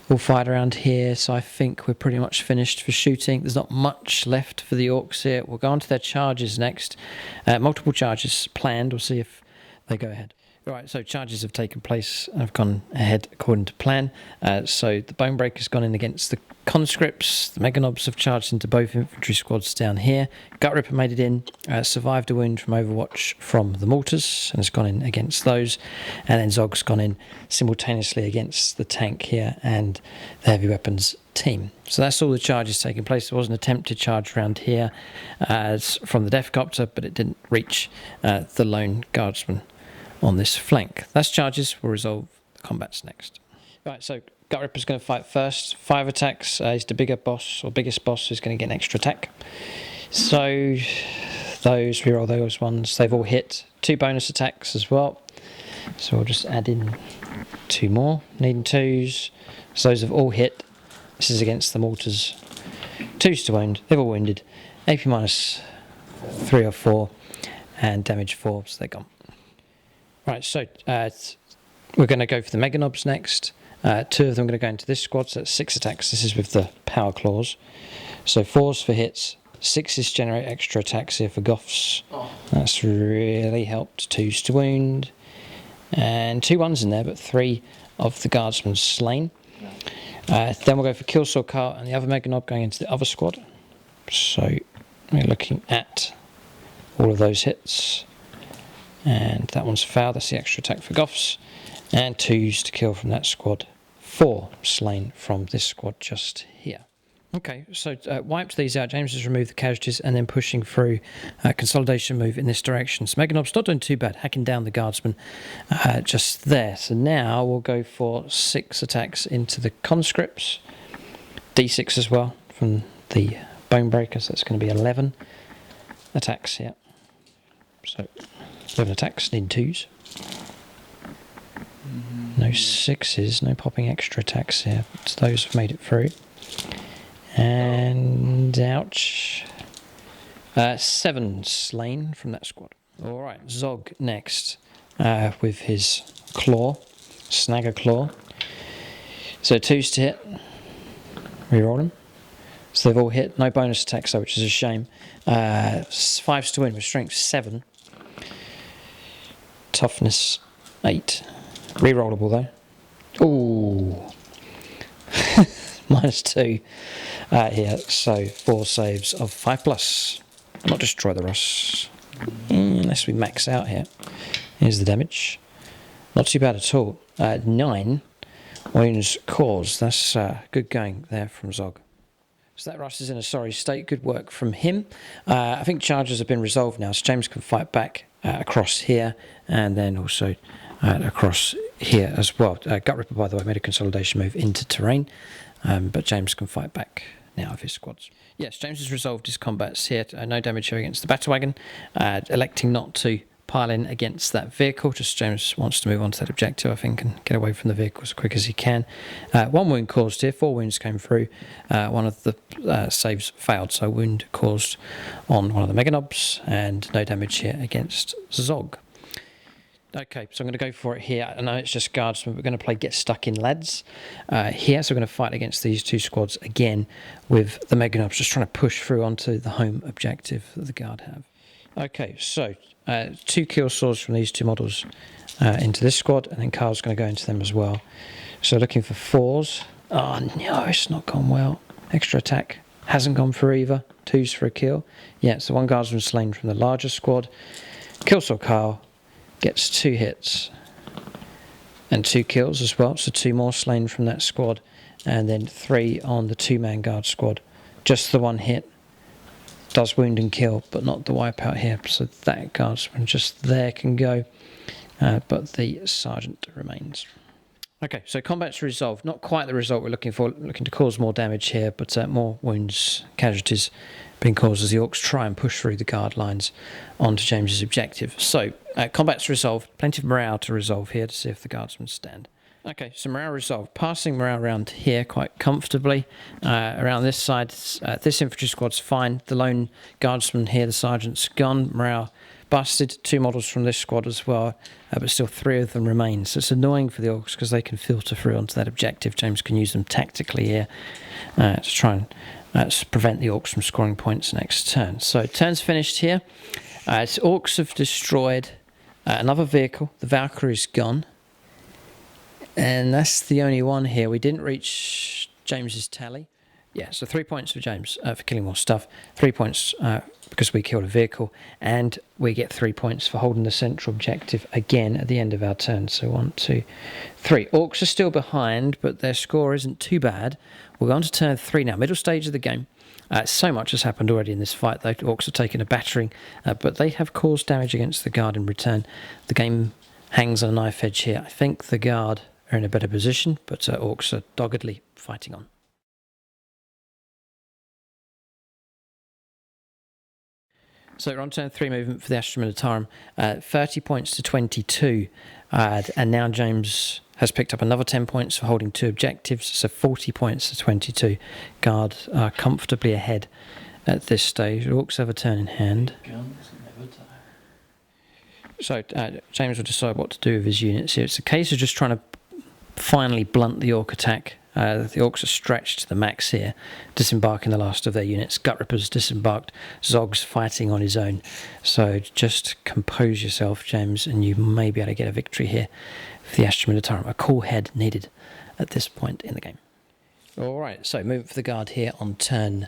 All fired around here. So I think we're pretty much finished for shooting. There's not much left for the Orcs here. We'll go on to their charges next. Multiple charges planned. We'll see if they go ahead. Right, so charges have taken place and have gone ahead according to plan. So the Bonebreaker's gone in against the conscripts. The Mega Knobs have charged into both infantry squads down here. Gut Ripper made it in, survived a wound from Overwatch from the mortars and has gone in against those. And then Zog's gone in simultaneously against the tank here and the heavy weapons team. So that's all the charges taking place. There was an attempted charge around here from the Deathcopter, but it didn't reach the lone guardsman on this flank. That's charges. We'll resolve the combats next. Right, so Gut Ripper's going to fight first. 5 attacks. He's the bigger boss, or biggest boss, who's going to get an extra attack. So we roll those ones. They've all hit. 2 bonus attacks as well. So we'll just add in 2 more. Needing 2s. So those have all hit. This is against the mortars. 2s to wound. They've all wounded. AP minus 3 or 4. And damage 4, so they're gone. Right, so we're going to go for the Mega Knobs next. 2 of them are going to go into this squad, so that's 6 attacks. This is with the power claws. So 4s for hits, 6s generate extra attacks here for Goths. Oh. That's really helped. 2s to wound. And 2 1s in there, but 3 of the guardsmen slain. Yeah. Then we'll go for Killsaw Cart and the other Mega Knob going into the other squad. So we're looking at all of those hits. And that one's foul. That's the extra attack for Goths. And 2s to kill from that squad. 4 slain from this squad just here. Okay, so wiped these out. James has removed the casualties and then pushing through consolidation move in this direction. So Mega Knob's not doing too bad, hacking down the guardsmen just there. So now we'll go for 6 attacks into the conscripts. D6 as well from the Bonebreaker, so that's going to be 11 attacks here. So 11 attacks, need 2s. No 6s, no popping extra attacks here. So those have made it through. And ouch. 7 slain from that squad. Alright, Zog next with his claw, Snagger Claw. So 2s to hit. Reroll them. So they've all hit. No bonus attacks though, which is a shame. 5s to win with strength 7. Toughness 8. Rerollable though. Ooh. -2 here. So 4 saves of 5+. Not destroy the Ross. Unless we max out here. Here's the damage. Not too bad at all. 9 wounds caused. That's good going there from Zog. So that Russ is in a sorry state. Good work from him. I think charges have been resolved now, so James can fight back across here and then also across here as well. Gut Ripper, by the way, made a consolidation move into terrain, but James can fight back now of his squads. Yes, James has resolved his combats here. No damage here against the battle wagon, electing not to pile in against that vehicle. Just James wants to move on to that objective, I think, and get away from the vehicle as quick as he can. 1 wound caused here, 4 wounds came through. One of the saves failed, so wound caused on one of the Mega Knobs, and no damage here against Zog. Okay, so I'm going to go for it here. I know it's just guardsmen, but we're going to play Get Stuck In Lads here. So we're going to fight against these 2 squads again with the Mega Knobs, just trying to push through onto the home objective that the guard have. Okay, so 2 kill swords from these 2 models into this squad, and then Carl's going to go into them as well. So looking for 4s. Oh no, it's not gone well. Extra attack hasn't gone for either. 2s for a kill. Yeah, so 1 guardsman slain from the larger squad. Kill sword Carl gets 2 hits and 2 kills as well. So 2 more slain from that squad, and then 3 on the 2-man guard squad. Just the 1 hit. Does wound and kill, but not the wipeout here. So that guardsman just there can go, but the sergeant remains. Okay, so combat's resolved. Not quite the result we're looking for. Looking to cause more damage here, but more wounds, casualties being caused as the Orcs try and push through the guard lines onto James's objective. So combat's resolved. Plenty of morale to resolve here to see if the guardsmen stand. Okay, so morale resolved. Passing morale around here quite comfortably. Around this side, this infantry squad's fine. The lone guardsman here, the sergeant's gone. Morale busted. 2 models from this squad as well, but still 3 of them remain. So it's annoying for the Orcs because they can filter through onto that objective. James can use them tactically here to try and prevent the Orcs from scoring points next turn. So turn's finished here. Orcs have destroyed another vehicle. The Valkyrie's gone. And that's the only one here. We didn't reach James's tally. Yeah, so 3 points for James for killing more stuff. 3 points because we killed a vehicle. And we get 3 points for holding the central objective again at the end of our turn. So 1, 2, 3. Orcs are still behind, but their score isn't too bad. We're on to turn 3 now. Middle stage of the game. So much has happened already in this fight, though. Orcs have taken a battering, but they have caused damage against the guard in return. The game hangs on a knife edge here. I think the guard are in a better position, but Orcs are doggedly fighting on. So we're on turn 3 movement for the Astra Militarum. 30 points to 22, and now James has picked up another 10 points for holding 2 objectives, so 40 points to 22. Guard are comfortably ahead at this stage. Orcs have a turn in hand. So James will decide what to do with his units here. It's a case of just trying to finally blunt the Orc attack. The Orcs are stretched to the max here, disembarking the last of their units. Gut Ripper's disembarked. Zog's fighting on his own. So just compose yourself, James, and you may be able to get a victory here for the Astra Militarum. A cool head needed at this point in the game. Alright, so moving for the guard here on turn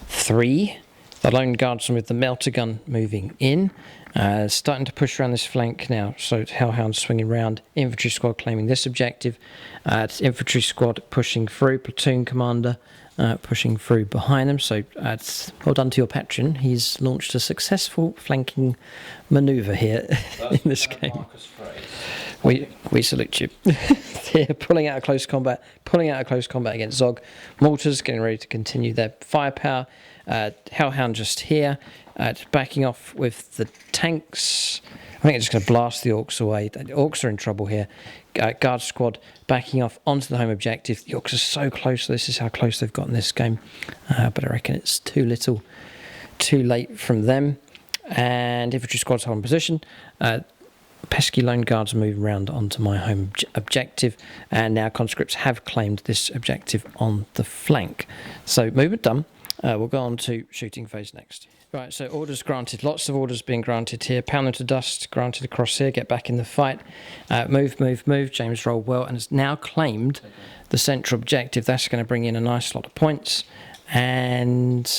3. The lone guardsman with the melter gun moving in. Starting to push around this flank now. So Hellhound swinging round. Infantry squad claiming this objective. Infantry squad pushing through. Platoon commander pushing through behind them. So well done to your patron. He's launched a successful flanking manoeuvre here in this game. We salute you. Here, pulling out of close combat against Zog. Mortars getting ready to continue their firepower. Hellhound just here, backing off with the tanks. I think it's just going to blast the Orcs away. The Orcs are in trouble here. Guard squad backing off onto the home objective. The Orcs are so close. This is how close they've gotten this game. But I reckon it's too little, too late from them. And infantry squad's holding position. pesky lone guards move around onto my home objective, and now conscripts have claimed this objective on the flank. So movement done. We'll go on to shooting phase next. Right, so orders granted. Lots of orders being granted here. Pound them to dust, granted across here, get back in the fight. Move, move, move. James rolled well and has now claimed the central objective. That's going to bring in a nice lot of points. And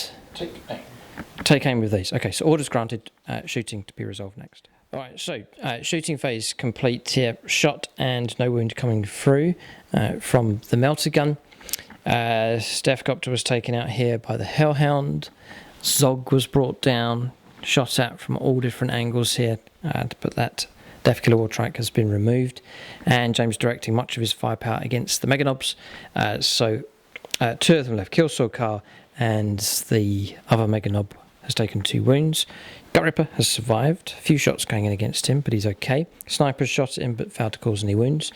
take aim with these. Okay, so orders granted, shooting to be resolved next. All right, so shooting phase complete here. Shot and no wound coming through from the melter gun. Stefcopter was taken out here by the Hellhound. Zog was brought down, shot at from all different angles here, but that Death Killer War Trike has been removed, and James directing much of his firepower against the Meganobs. So two of them left, Killsaw Car, and the other Meganob has taken 2 wounds. Gut Ripper has survived, a few shots going in against him, but he's okay. Sniper shot at him, but failed to cause any wounds,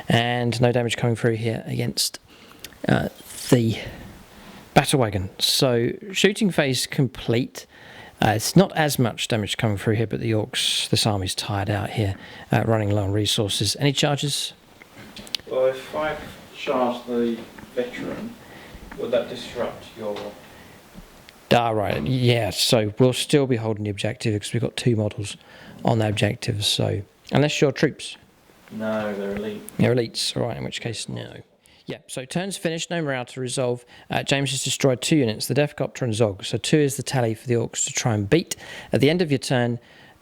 and no damage coming through here against the Battle Wagon. So shooting phase complete. It's not as much damage coming through here, but the Orcs, this army's tired out here, running low on resources. Any charges? Well, if I charge the veteran, would that disrupt your... Right, yeah, so we'll still be holding the objective because we've got 2 models on the objective, so unless you're troops. No, they're elite. They're elites, all right, in which case, no. Yeah, so turn's finished, no morale to resolve. James has destroyed 2 units, the Deathcopter and Zog, so 2 is the tally for the Orcs to try and beat. At the end of your turn,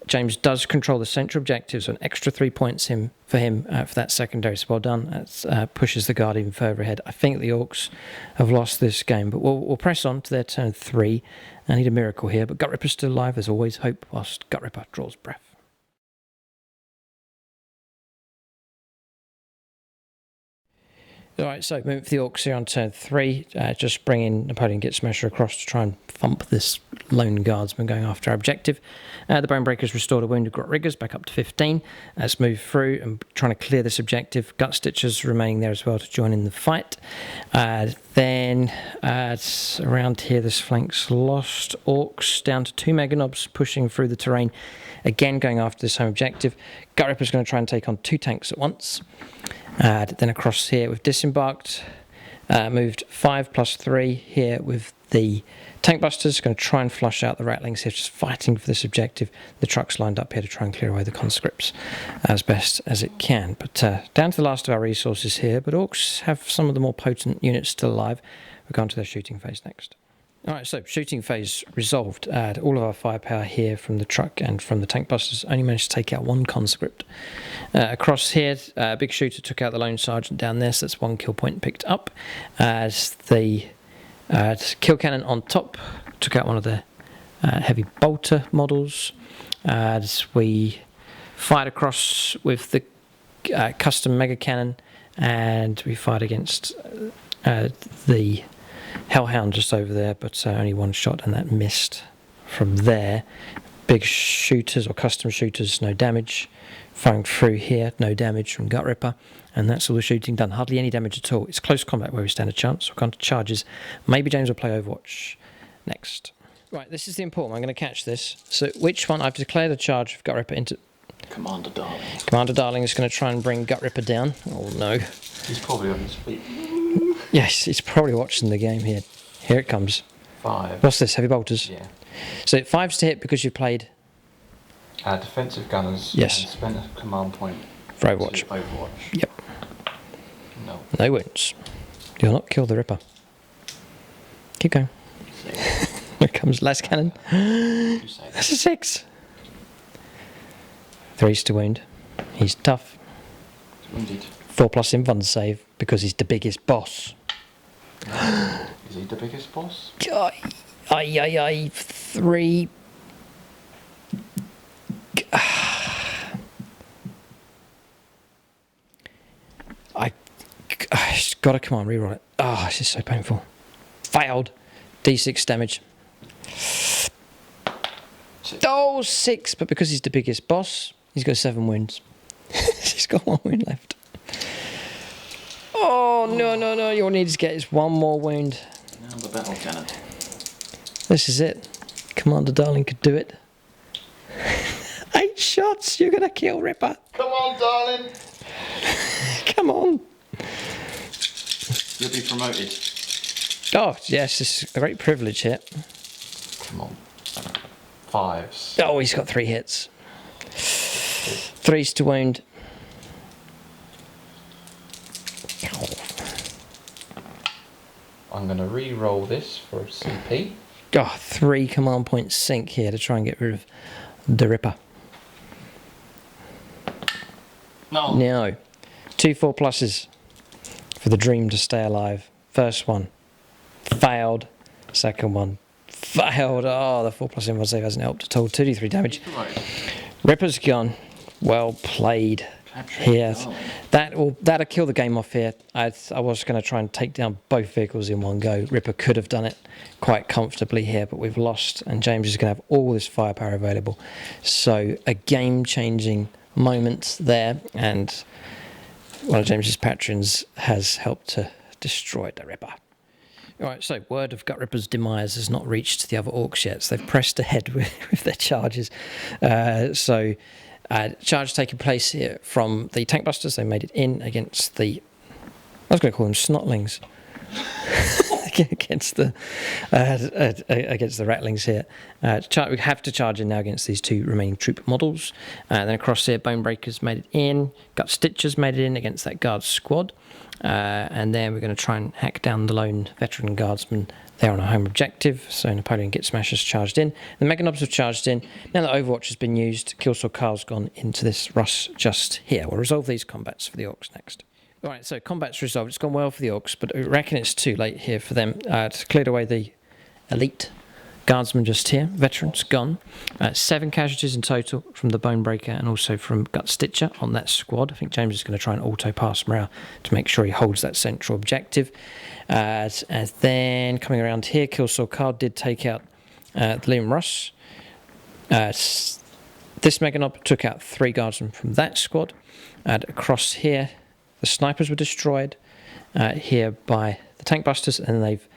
James does control the central objective, so an extra 3 points for that secondary, so well done. That pushes the guard even further ahead. I think the Orcs have lost this game, but we'll press on to their turn 3. I need a miracle here, but Gut Ripper's still alive, there's always hope, whilst Gut Ripper draws breath. Alright, so moving for the Orcs here on turn 3, just bring in Napoleon Gets Measure across to try and thump this lone guardsman going after our objective. The Bonebreakers restored a wounded Grot Riggers back up to 15. Let's move through and trying to clear this objective. Gut Stitchers remaining there as well to join in the fight. Then it's around here, this flank's lost. Orcs down to 2 Meganobs pushing through the terrain. Again going after this home objective. Gut Ripper's going to try and take on 2 tanks at once. Then across here we've disembarked, moved 5+3 here with the tank busters, going to try and flush out the Rattlings here, just fighting for this objective. The truck's lined up here to try and clear away the conscripts as best as it can. But down to the last of our resources here, but Orcs have some of the more potent units still alive. We're going to their shooting phase next. Alright, so shooting phase resolved. All of our firepower here from the truck and from the tank busters only managed to take out 1 conscript. Across here, Big Shooter took out the lone sergeant down there, so that's 1 kill point picked up. As the kill cannon on top took out one of the heavy bolter models. As we fired across with the custom mega cannon, and we fired against the Hellhound just over there, but only 1 shot, and that missed from there. Big shooters or custom shooters, no damage. Firing through here, no damage from Gut Ripper, and that's all the shooting done. Hardly any damage at all. It's close combat where we stand a chance. We're going to charges. Maybe James will play Overwatch next. Right, this is the important one. I'm going to catch this. So which one? I've declared a charge of Gut Ripper into... Commander Darling. Commander Darling is going to try and bring Gut Ripper down. Oh no. He's probably on his feet. Yes, he's probably watching the game here. Here it comes. 5. What's this? Heavy bolters? Yeah. So 5's to hit because you played... Defensive gunners. Yes. And spent a command point For Overwatch. to Overwatch. Yep. No. No wounds. You'll not kill the Ripper. Keep going. Here comes last cannon. You say that. That's a 6. 3's to wound. He's tough. Indeed. 4+ invuln save because he's the biggest boss. Is he the biggest boss? 3. I gotta come on, reroll it. Oh, this is so painful. Failed. D6 damage. Oh, 6, but because he's the biggest boss, he's got 7 wounds. He's got 1 wound left. Oh, no. All you need to get is 1 more wound. Now the battle cannon. This is it. Commander Darling could do it. 8 shots. You're going to kill Ripper. Come on, darling. Come on. You'll be promoted. Oh, yes, it's a great privilege here. Come on. 5s. Oh, he's got 3 hits. 3s to wound. I'm going to re-roll this for a CP. Oh, 3 command points sink here to try and get rid of the Ripper. No. No. 2 4+s for the dream to stay alive. First one failed. Second one failed. Oh, the 4+ in save hasn't helped at all. 2d3 damage. Ripper's gone. Well played. Here, that'll kill the game off here. I was going to try and take down both vehicles in one go. Ripper could have done it quite comfortably here, but we've lost, and James is going to have all this firepower available. So a game-changing moment there, and one of James's patrons has helped to destroy the Ripper. All right, so word of Gut Ripper's demise has not reached the other Orcs yet, so they've pressed ahead with their charges. Charge taking place here from the tank busters. They made it in against the, I was going to call them snotlings, against the rattlings here. We have to charge in now against these 2 remaining troop models. Then across here, Bonebreakers made it in. Gut Stitchers made it in against that guard squad. And then we're going to try and hack down the lone veteran guardsman there on a home objective. So Napoleon Git Smashers charged in. The Meganobs have charged in. Now that Overwatch has been used, Killsaw Carl's gone into this rush just here. We'll resolve these combats for the Orcs next. Alright, so combat's resolved. It's gone well for the Orcs, but I reckon it's too late here for them. It's cleared away the elite guardsman just here. Veterans gone. 7 casualties in total from the Bonebreaker and also from Gut Stitcher on that squad. I think James is going to try and auto-pass morale to make sure he holds that central objective. As then coming around here, Killsaw Card did take out the Liam Russ. This Meganob took out 3 guardsmen from that squad. And across here, the snipers were destroyed here by the tank busters, and they've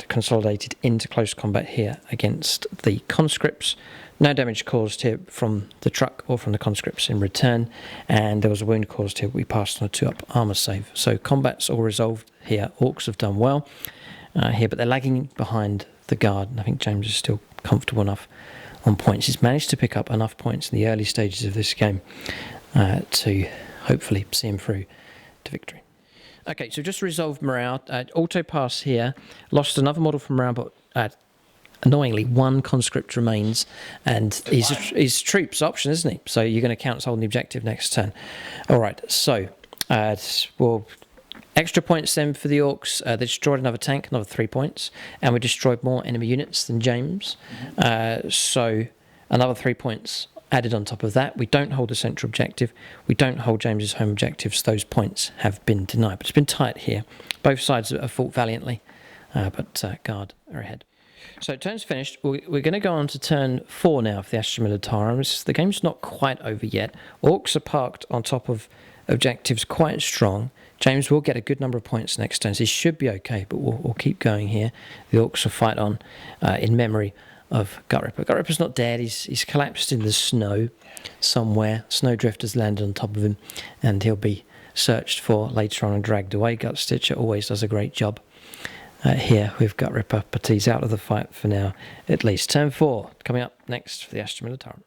consolidated into close combat here against the conscripts. No damage caused here from the truck or from the conscripts in return, and there was a wound caused here. We passed on a 2-up armour save. So combat's all resolved here. Orcs have done well here, but they're lagging behind the guard, and I think James is still comfortable enough on points. He's managed to pick up enough points in the early stages of this game to hopefully see him through to victory. Okay, so just resolved morale. Auto pass here. Lost another model from morale, but annoyingly, 1 conscript remains, and he's troops option, isn't he? So you're going to count as holding the objective next turn. All right, so well, extra points then for the Orcs. They destroyed another tank, another 3 points, and we destroyed more enemy units than James. So another 3 points added on top of that. We don't hold the central objective. We don't hold James's home objectives. Those points have been denied. But it's been tight here. Both sides have fought valiantly, but Guard are ahead. So turn's finished. We're going to go on to turn 4 now for the Astra Militarum. The game's not quite over yet. Orcs are parked on top of objectives quite strong. James will get a good number of points next turn, so he should be okay, but we'll keep going here. The Orcs will fight on in memory of Gut Ripper. Gut Ripper's not dead. He's collapsed in the snow somewhere. Snowdrift has landed on top of him, and he'll be searched for later on and dragged away. Gut Stitcher always does a great job here with Gut Ripper, but he's out of the fight for now, at least. Turn 4 coming up next for the Astra Militarum.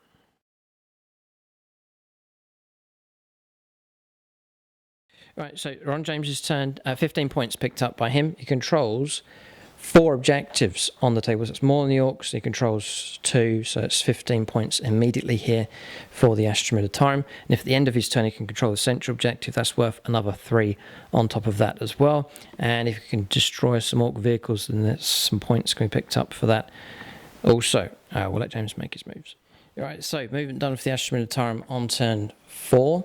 Right, so Ron James's turn. 15 points picked up by him. He controls 4 objectives on the table. So it's more than the Orcs. He controls 2, so it's 15 points immediately here for the Astra Militarum. And if at the end of his turn he can control the central objective, that's worth another 3 on top of that as well. And if he can destroy some Orc vehicles, then there's some points going to be picked up for that also. We'll let James make his moves. All right, so movement done for the Astra Militarum on turn 4.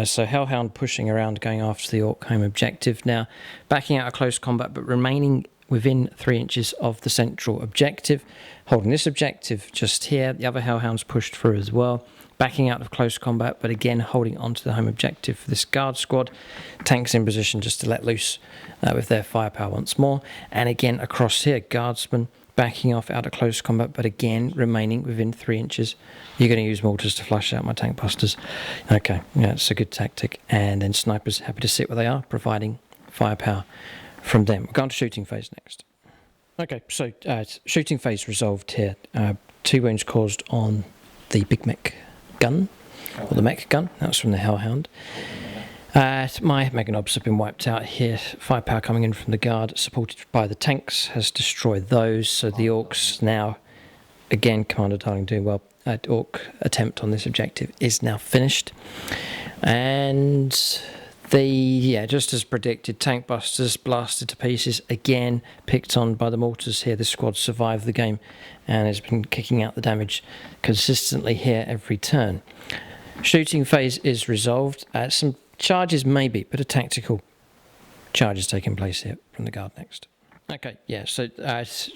So Hellhound pushing around, going after the Orc home objective now, backing out of close combat, but remaining within 3 inches of the central objective, holding this objective just here. The other Hellhounds pushed through as well, backing out of close combat, but again holding onto the home objective for this guard squad. Tanks in position just to let loose with their firepower once more. And again across here, Guardsmen backing off out of close combat, but again remaining within 3 inches. You're going to use mortars to flush out my tank busters. Okay, yeah, it's a good tactic. And then snipers happy to sit where they are, providing firepower from them. We're going to shooting phase next. Okay, so shooting phase resolved here. 2 wounds caused on the big mech gun, or the mech gun. That was from the Hellhound. My Mega Knobs have been wiped out here. Firepower coming in from the guard, supported by the tanks, has destroyed those. So the Orcs now, again, Commander Darling doing well. Orc attempt on this objective is now finished. And just as predicted, tank busters blasted to pieces, again picked on by the mortars here. This squad survived the game and has been kicking out the damage consistently here every turn. Shooting phase is resolved. Some charges maybe, but a tactical charge is taking place here from the guard next. Okay, yeah, so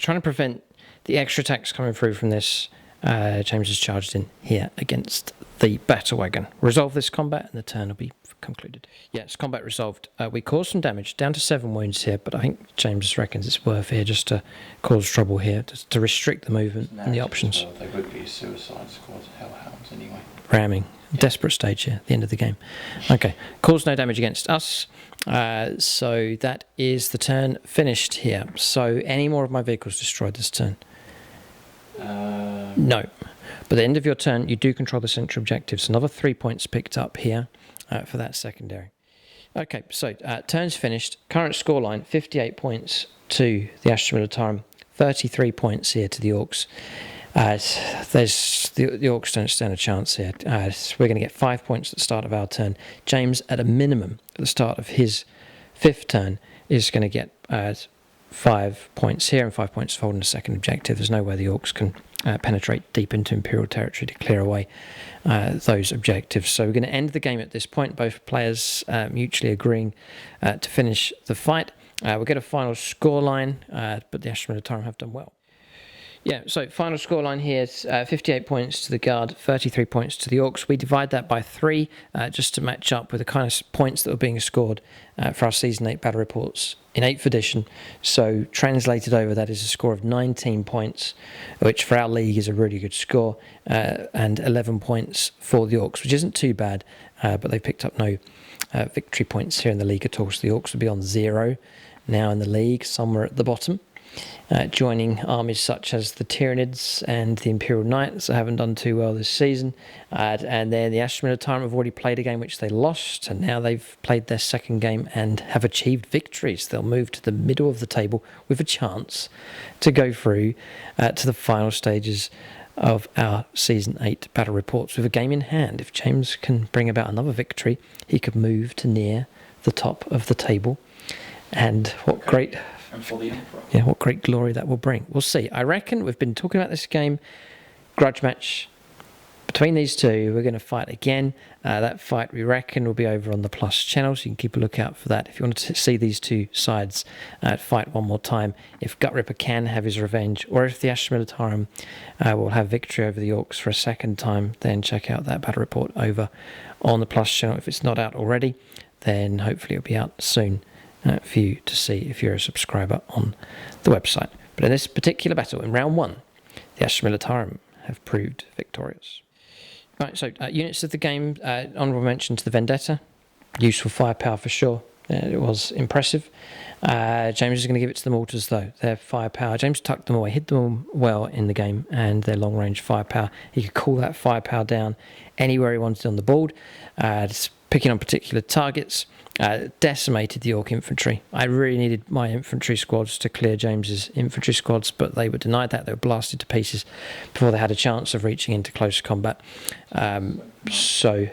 trying to prevent the extra attacks coming through from this, James has charged in here against the battle wagon. Resolve this combat and the turn will be concluded. Yes, combat resolved. We caused some damage, down to 7 wounds here, but I think James reckons it's worth here just to cause trouble here, to restrict the movement and the options. They would be suicide squads, hellhounds anyway. Ramming. Desperate stage here, the end of the game. Okay, caused no damage against us, so that is the turn finished here. So any more of my vehicles destroyed this turn? No. But at the end of your turn, you do control the central objectives. Another 3 points picked up here for that secondary. Okay, so turn's finished. Current scoreline, 58 points to the Astra Militarum, 33 points here to the Orcs. The Orcs don't stand a chance here. We're going to get 5 points at the start of our turn. James, at a minimum, at the start of his 5th turn, is going to get 5 points here and 5 points for holding a second objective. There's no way the Orcs can penetrate deep into Imperial territory to clear away those objectives. So we're going to end the game at this point, both players mutually agreeing to finish the fight. We'll get a final scoreline, but the Astra Militarum have done well. Yeah, so final scoreline here is 58 points to the Guard, 33 points to the Orcs. We divide that by 3 just to match up with the kind of points that were being scored for our Season 8 battle reports in 8th edition. So translated over, that is a score of 19 points, which for our league is a really good score, and 11 points for the Orcs, which isn't too bad, but they picked up no victory points here in the league at all. So the Orcs would be on 0 now in the league, somewhere at the bottom. Joining armies such as the Tyranids and the Imperial Knights that haven't done too well this season. And then the Astra Militarum have already played a game which they lost, and now they've played their second game and have achieved victories. They'll move to the middle of the table with a chance to go through to the final stages of our Season 8 battle reports with a game in hand. If James can bring about another victory, he could move to near the top of the table. And what great... And for the Emperor. Yeah, what great glory that will bring. We'll see. I reckon we've been talking about this game, grudge match between these two. We're going to fight again. That fight, we reckon, will be over on the Plus channel, so you can keep a lookout for that. If you want to see these two sides fight one more time, if Gut Ripper can have his revenge, or if the Astra Militarum will have victory over the Orcs for a second time, then check out that battle report over on the Plus channel. If it's not out already, then hopefully it'll be out soon. For you to see if you're a subscriber on the website. But in this particular battle, in round 1, the Astra Militarum have proved victorious. Right, so units of the game, honourable mention to the Vendetta. Useful firepower for sure. It was impressive. James is going to give it to the Mortars though. Their firepower, James tucked them away, hid them well in the game, and their long range firepower. He could call that firepower down anywhere he wanted on the board, just picking on particular targets. Decimated the Orc infantry. I really needed my infantry squads to clear James's infantry squads, but they were denied that. They were blasted to pieces before they had a chance of reaching into close combat. So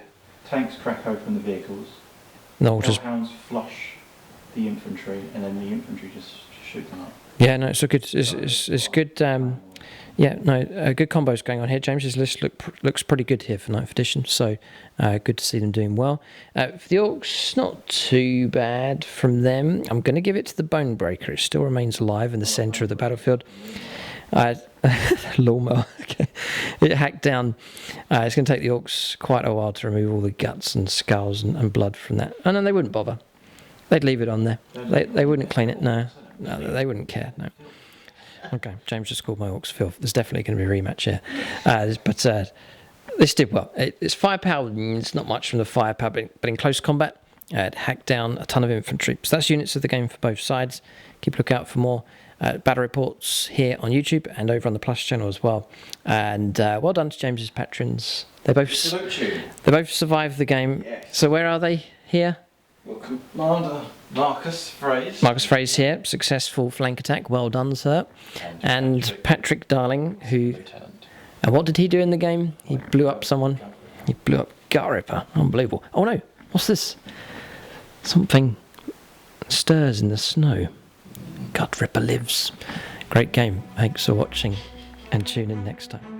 tanks crack open the vehicles. No, Hellhounds flush the infantry, and then the infantry just shoot them up. Yeah, no, it's a good. It's good. Yeah, no, good combos going on here. James's list looks pretty good here for 9th edition, so good to see them doing well. For the Orcs, not too bad from them. I'm going to give it to the Bonebreaker. It still remains alive in the centre of the battlefield. Lawnmower, okay. It hacked down. It's going to take the Orcs quite a while to remove all the guts and skulls and blood from that. And then they wouldn't bother. They'd leave it on there. They wouldn't clean it, no, they wouldn't care, no. Okay, James just called my Orcs filth. There's definitely going to be a rematch here. But this did well. It's firepower. It's not much from the firepower, but in close combat, it hacked down a ton of infantry. So that's units of the game for both sides. Keep a lookout for more battle reports here on YouTube and over on the Plus channel as well. And well done to James's patrons. They both survived the game. Yes. So where are they here? Well, Commander Marcus Fraze. Marcus Fraze here, successful flank attack. Well done, sir. And Patrick Darling, who... Lieutenant. And what did he do in the game? He blew up someone. He blew up Gut Ripper. Unbelievable. Oh no, what's this? Something stirs in the snow. Gut Ripper lives. Great game. Thanks for watching and tune in next time.